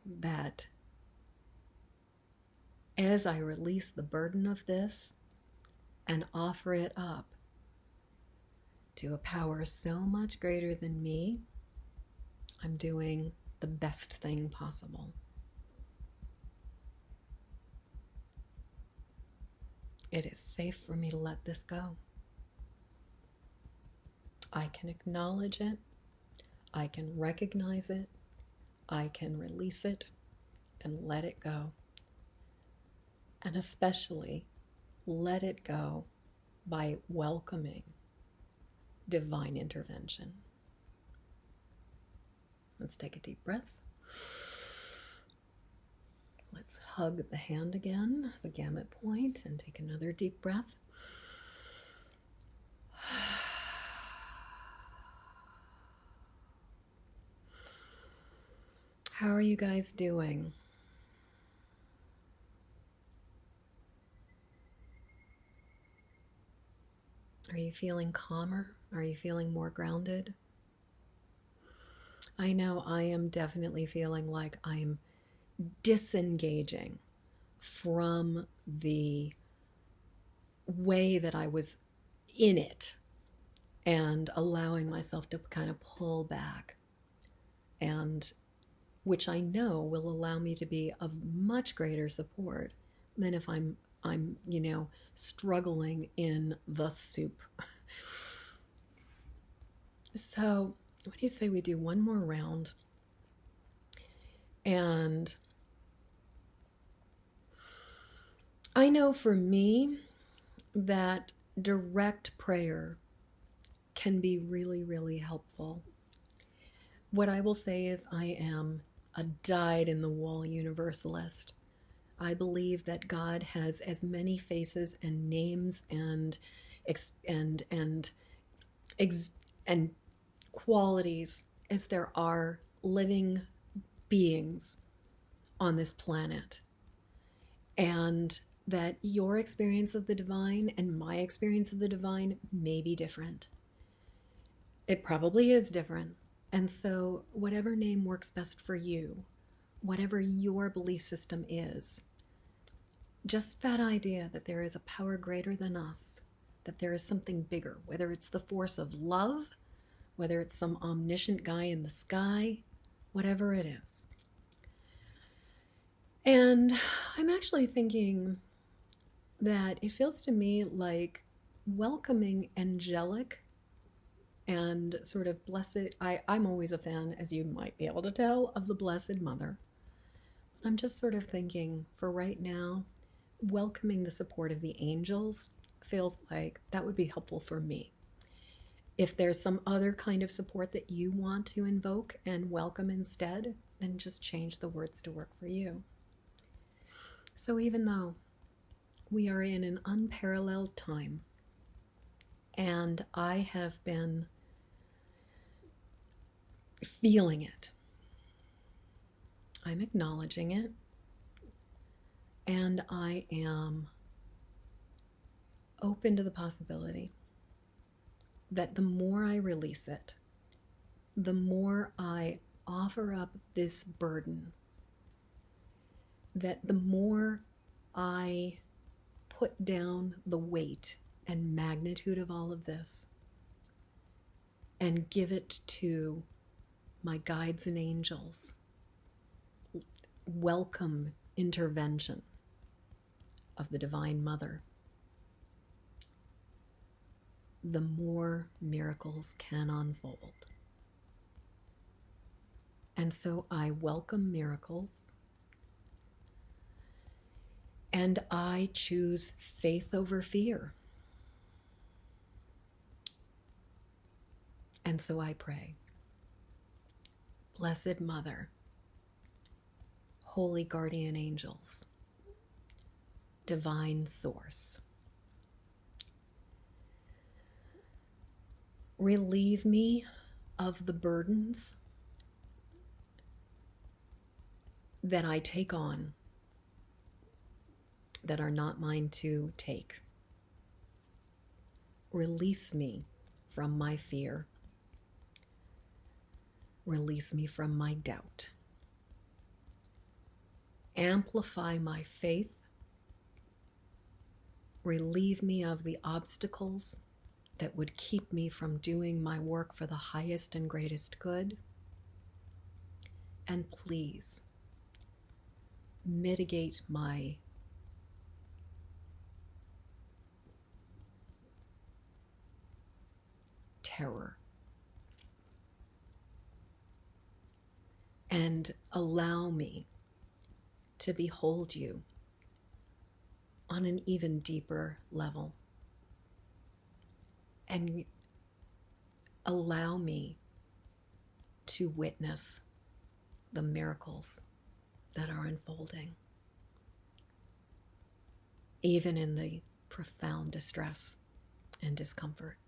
that as I release the burden of this and offer it up to a power so much greater than me, I'm doing the best thing possible. It is safe for me to let this go. I can acknowledge it. I can recognize it. I can release it and let it go. And especially let it go by welcoming divine intervention. Let's take a deep breath. Let's hug the hand again, the gamut point, and take another deep breath. How are you guys doing? Are you feeling calmer? Are you feeling more grounded? I know I am definitely feeling like I'm disengaging from the way that I was in it and allowing myself to kind of pull back, and which I know will allow me to be of much greater support than if I'm struggling in the soup. So what do you say we do one more round? And I know for me that direct prayer can be really, really helpful. What I will say is I am a dyed-in-the-wool universalist. I believe that God has as many faces and names and qualities as there are living beings on this planet, and that your experience of the divine and my experience of the divine may be different. It probably is different. And so whatever name works best for you, whatever your belief system is, just that idea that there is a power greater than us, that there is something bigger, whether it's the force of love, whether it's some omniscient guy in the sky, whatever it is. And I'm actually thinking that it feels to me like welcoming angelic and sort of blessed. I'm always a fan, as you might be able to tell, of the Blessed Mother. I'm just sort of thinking for right now, welcoming the support of the angels feels like that would be helpful for me. If there's some other kind of support that you want to invoke and welcome instead, then just change the words to work for you. So even though we are in an unparalleled time, and I have been feeling it, I'm acknowledging it, and I am open to the possibility that the more I release it, the more I offer up this burden, that the more I put down the weight and magnitude of all of this and give it to my guides and angels, welcome intervention of the Divine Mother, the more miracles can unfold. And so I welcome miracles, and I choose faith over fear. And so I pray, Blessed Mother, Holy Guardian Angels, Divine Source, relieve me of the burdens that I take on that are not mine to take. Release me from my fear. Release me from my doubt. Amplify my faith. Relieve me of the obstacles that would keep me from doing my work for the highest and greatest good. And please mitigate my terror and allow me to behold you on an even deeper level, and allow me to witness the miracles that are unfolding, even in the profound distress and discomfort.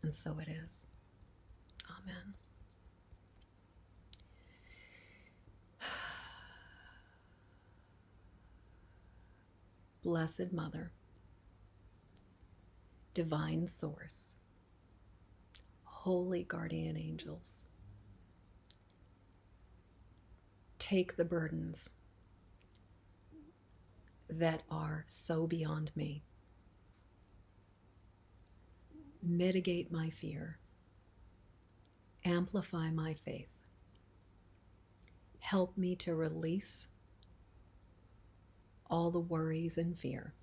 And so it is. Amen. Blessed Mother, Divine Source, Holy Guardian Angels, take the burdens that are so beyond me. Mitigate my fear. Amplify my faith. Help me to release all the worries and fear.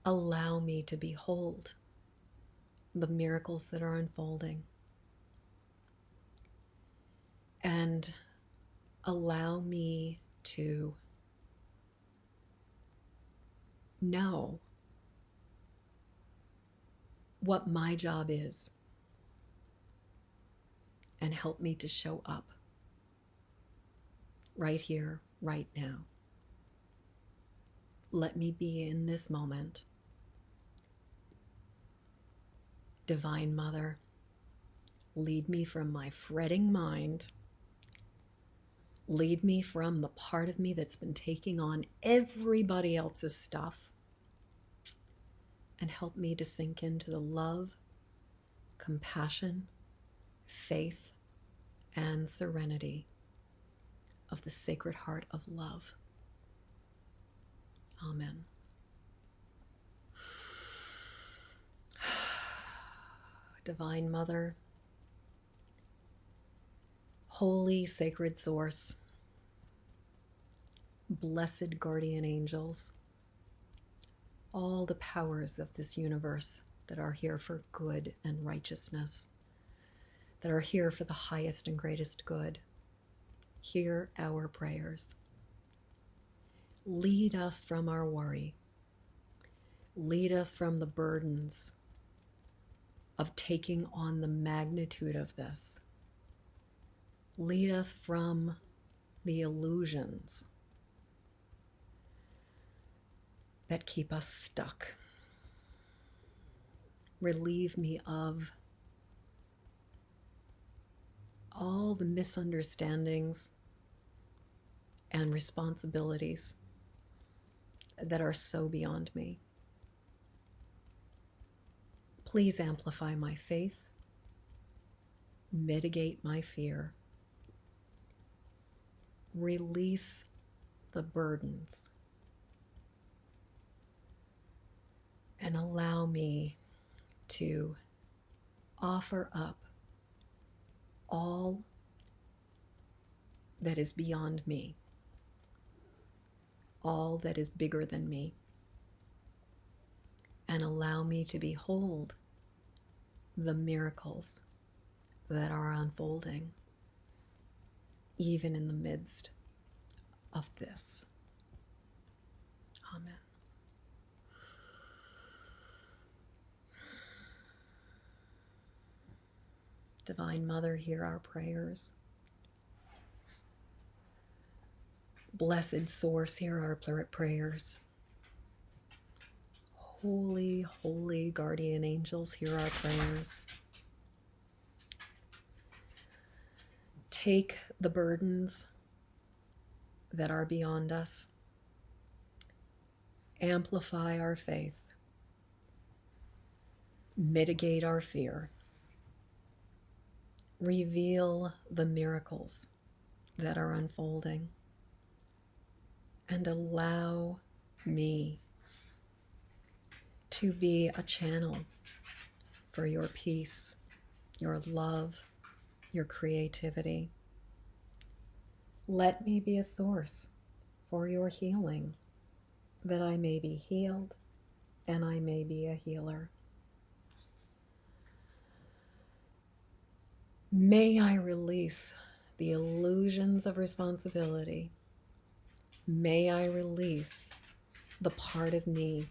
Allow me to behold the miracles that are unfolding. And allow me to know what my job is, and help me to show up right here, right now. Let me be in this moment. Divine Mother, lead me from my fretting mind. Lead me from the part of me that's been taking on everybody else's stuff, and help me to sink into the love, compassion, faith, and serenity of the Sacred Heart of Love. Amen. Divine Mother, Holy Sacred Source, Blessed Guardian Angels, all the powers of this universe that are here for good and righteousness, that are here for the highest and greatest good, hear our prayers. Lead us from our worry. Lead us from the burdens of taking on the magnitude of this. Lead us from the illusions that keep us stuck. Relieve me of all the misunderstandings and responsibilities that are so beyond me. Please amplify my faith, mitigate my fear, release the burdens, and allow me to offer up all that is beyond me, all that is bigger than me, and allow me to behold the miracles that are unfolding, even in the midst of this. Amen. Divine Mother, hear our prayers. Blessed Source, hear our prayers. Holy, holy guardian angels, hear our prayers. Take the burdens that are beyond us. Amplify our faith. Mitigate our fear. Reveal the miracles that are unfolding. and allow me to be a channel for your peace, your love, your creativity. Let me be a source for your healing, that I may be healed and I may be a healer. May I release the illusions of responsibility. May I release the part of me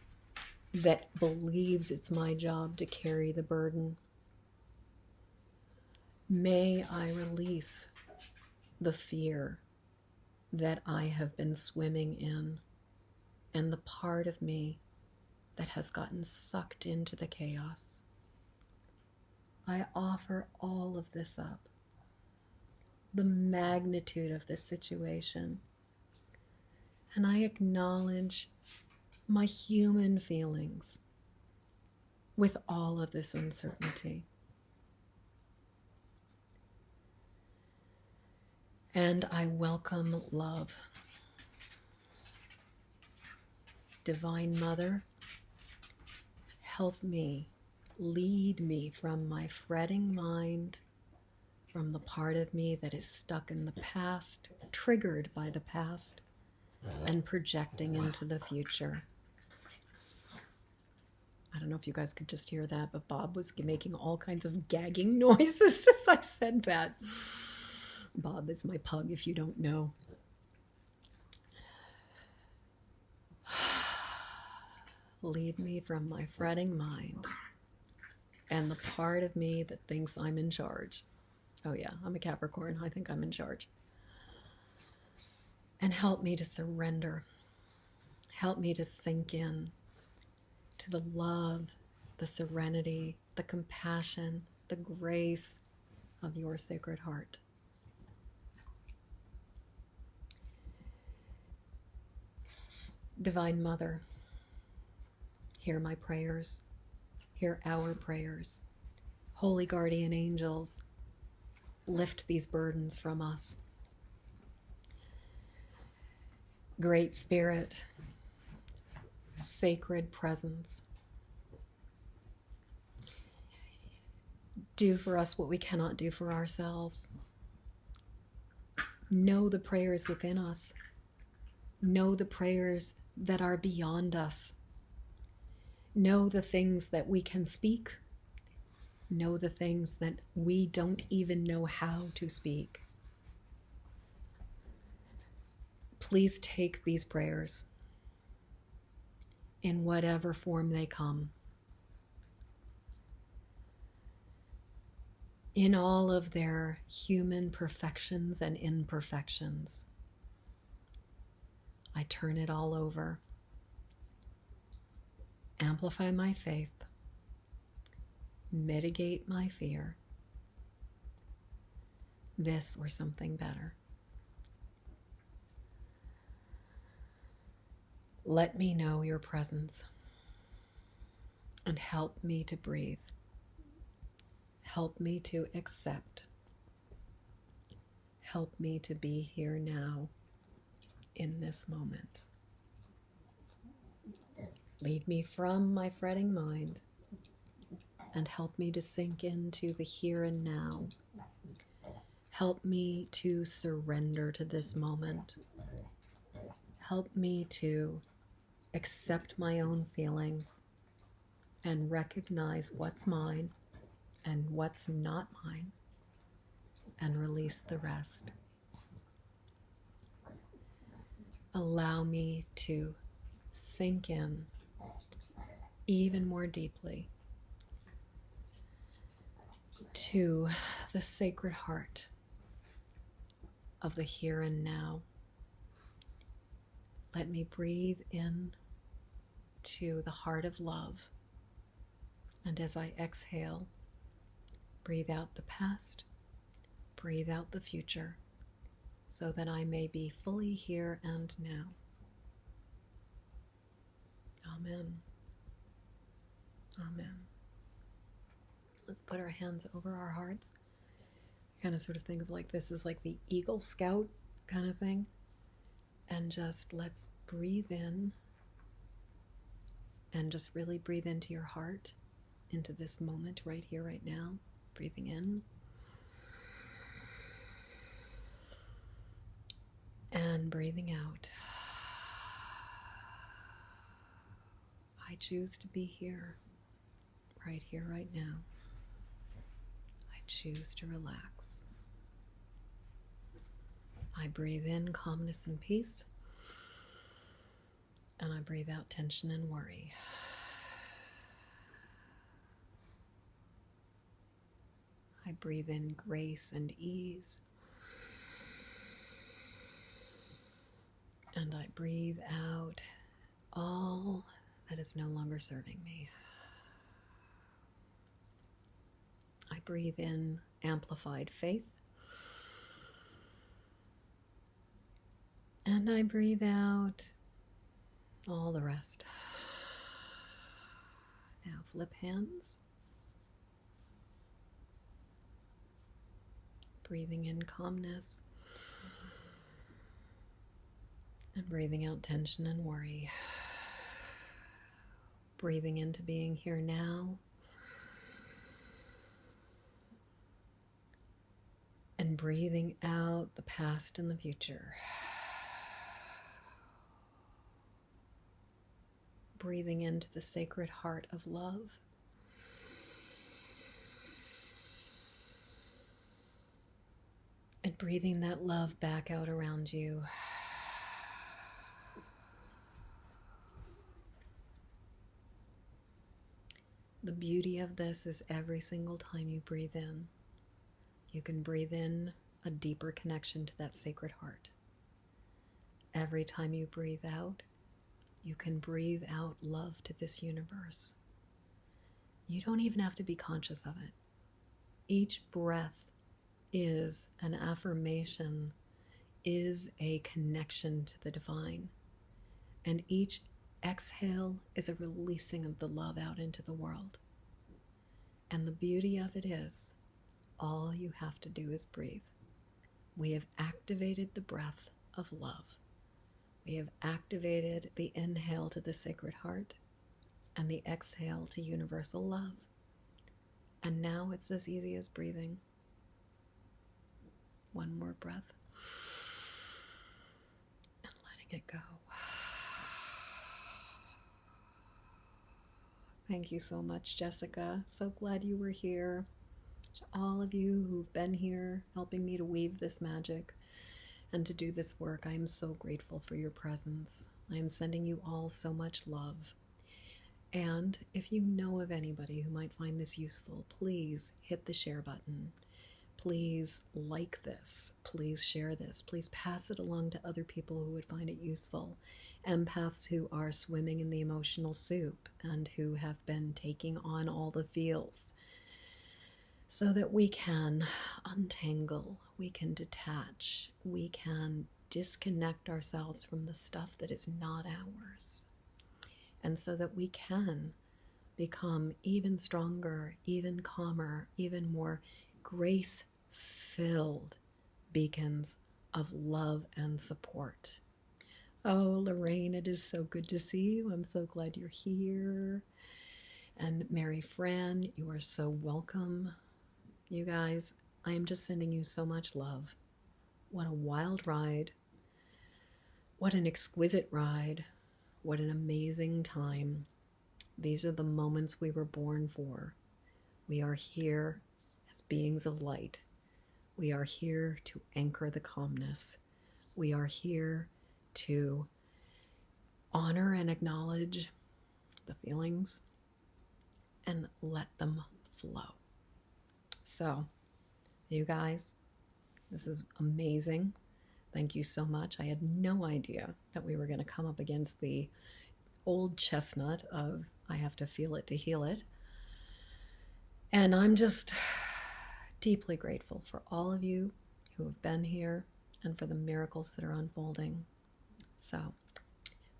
that believes it's my job to carry the burden. May I release the fear that I have been swimming in, and the part of me that has gotten sucked into the chaos. I offer all of this up. The magnitude of this situation. And I acknowledge my human feelings with all of this uncertainty. And I welcome love. Divine Mother, help me, lead me from my fretting mind, from the part of me that is stuck in the past, triggered by the past, and projecting into the future. I don't know if you guys could just hear that, but Bob was making all kinds of gagging noises as I said that. Bob is my pug, if you don't know. Lead me from my fretting mind and the part of me that thinks I'm in charge. Oh yeah, I'm a Capricorn. I think I'm in charge. And help me to surrender. Help me to sink in to the love, the serenity, the compassion, the grace of your Sacred Heart. Divine Mother, hear my prayers, hear our prayers. Holy Guardian Angels, lift these burdens from us. Great Spirit, Sacred Presence, do for us what we cannot do for ourselves. Know the prayers within us. Know the prayers that are beyond us. Know the things that we can speak. Know the things that we don't even know how to speak. Please take these prayers in whatever form they come, in all of their human perfections and imperfections. I turn it all over. Amplify my faith. Mitigate my fear. This or something better. Let me know your presence and help me to breathe. Help me to accept. Help me to be here now in this moment. Lead me from my fretting mind and help me to sink into the here and now. Help me to surrender to this moment. Help me to accept my own feelings and recognize what's mine and what's not mine, and release the rest. Allow me to sink in even more deeply to the Sacred Heart of the here and now. Let me breathe in to the heart of love, and as I exhale, breathe out the past, breathe out the future, so that I may be fully here and now. Amen. Amen. Let's put our hands over our hearts. Kind of sort of think of like this is like the Eagle Scout kind of thing. And just let's breathe in and just really breathe into your heart, into this moment right here, right now. Breathing in and breathing out. I choose to be here, right now. I choose to relax. I breathe in calmness and peace, and I breathe out tension and worry. I breathe in grace and ease, and I breathe out all that is no longer serving me. I breathe in amplified faith, and I breathe out all the rest. Now flip hands. Breathing in calmness and breathing out tension and worry. Breathing into being here now and breathing out the past and the future. Breathing into the sacred heart of love. And breathing that love back out around you. The beauty of this is every single time you breathe in, you can breathe in a deeper connection to that sacred heart. Every time you breathe out, you can breathe out love to this universe. You don't even have to be conscious of it. Each breath is an affirmation, is a connection to the divine. And each exhale is a releasing of the love out into the world. And the beauty of it is, all you have to do is breathe. We have activated the breath of love. We have activated the inhale to the sacred heart and the exhale to universal love. And now it's as easy as breathing. One more breath. And letting it go. Thank you so much, Jessica. So glad you were here. To all of you who've been here helping me to weave this magic and to do this work, I am so grateful for your presence. I am sending you all so much love. And if you know of anybody who might find this useful, please hit the share button. Please like this. Please share this. Please pass it along to other people who would find it useful. Empaths who are swimming in the emotional soup and who have been taking on all the feels, so that we can untangle, we can detach, we can disconnect ourselves from the stuff that is not ours. And so that we can become even stronger, even calmer, even more grace-filled beacons of love and support. Oh, Lorraine, it is so good to see you. I'm so glad you're here. And Mary Fran, you are so welcome. You guys, I am just sending you so much love. What a wild ride. What an exquisite ride. What an amazing time. These are the moments we were born for. We are here as beings of light. We are here to anchor the calmness. We are here to honor and acknowledge the feelings and let them flow. So, you guys, this is amazing. Thank you so much. I had no idea that we were going to come up against the old chestnut of I have to feel it to heal it. And I'm just deeply grateful for all of you who have been here and for the miracles that are unfolding. So,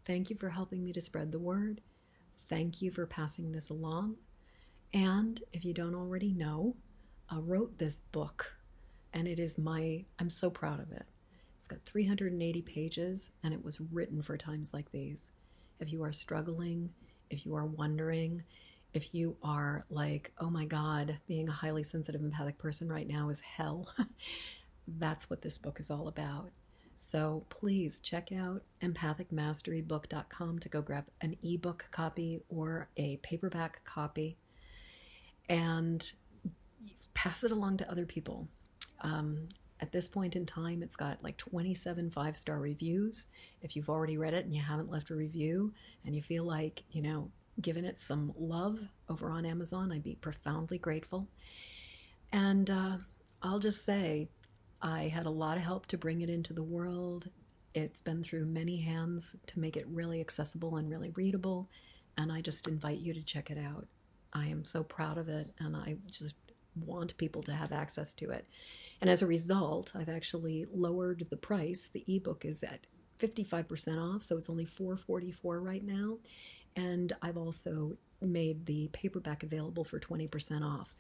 thank you for helping me to spread the word. Thank you for passing this along. And if you don't already know, I wrote this book, and it is I'm so proud of it. It's It's got 380 pages, and it was written for times like these. If you are struggling, if you are wondering, if you are like, oh my God, being a highly sensitive empathic person right now is hell, that's what this book is all about. So please check out empathicmasterybook.com to go grab an ebook copy or a paperback copy and pass it along to other people. At this point in time, it's got like 27 5-star reviews. If you've already read it and you haven't left a review and you feel like, giving it some love over on Amazon, I'd be profoundly grateful. And I'll just say, I had a lot of help to bring it into the world. It's been through many hands to make it really accessible and really readable, and I just invite you to check it out. I am so proud of it, and I just want people to have access to it. And as a result, I've actually lowered the price. The ebook is at 55% off, so it's only $4.44 right now. And I've also made the paperback available for 20% off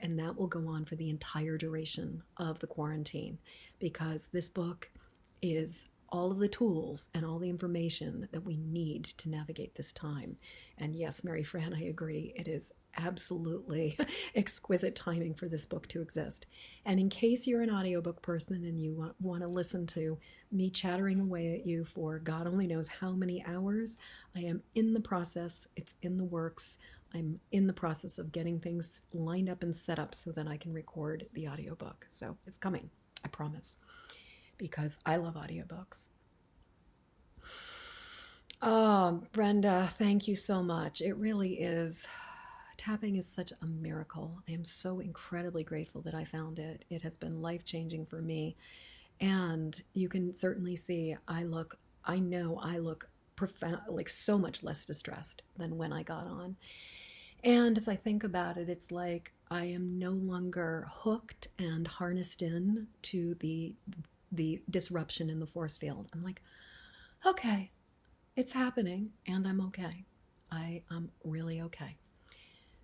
and that will go on for the entire duration of the quarantine, because this book is all of the tools and all the information that we need to navigate this time. And yes, Mary Fran, I agree. It is absolutely exquisite timing for this book to exist. And in case you're an audiobook person and you want to listen to me chattering away at you for God only knows how many hours, I am in the process. It's in the works. I'm in the process of getting things lined up and set up so that I can record the audiobook. So it's coming, I promise, because I love audiobooks. Oh, Brenda, thank you so much. It really is. Tapping is such a miracle. I am so incredibly grateful that I found it. It has been life-changing for me. And you can certainly see I know I look profound, like so much less distressed than when I got on. And as I think about it, it's like I am no longer hooked and harnessed in to the disruption in the force field. I'm like, okay, it's happening and I'm okay. I am really okay.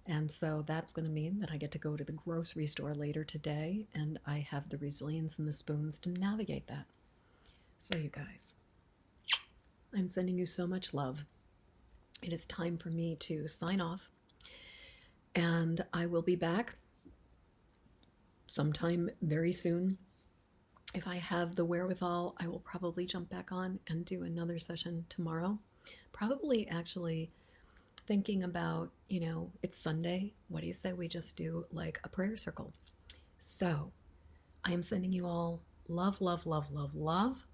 And so that's going to mean that I get to go to the grocery store later today, and I have the resilience and the spoons to navigate that. So you guys, I'm sending you so much love. It is time for me to sign off, and I will be back sometime very soon. If I have the wherewithal, I will probably jump back on and do another session tomorrow. Probably actually thinking about, it's Sunday. What do you say we just do like a prayer circle? So I am sending you all love, love, love, love, love.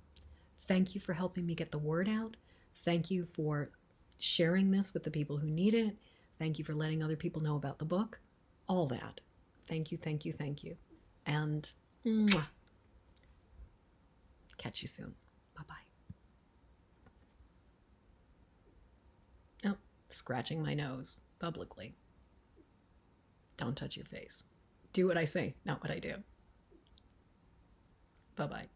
Thank you for helping me get the word out. Thank you for sharing this with the people who need it. Thank you for letting other people know about the book. All that. Thank you, thank you, thank you. And mwah. Catch you soon. Bye-bye. Oh, scratching my nose publicly. Don't touch your face. Do what I say, not what I do. Bye-bye.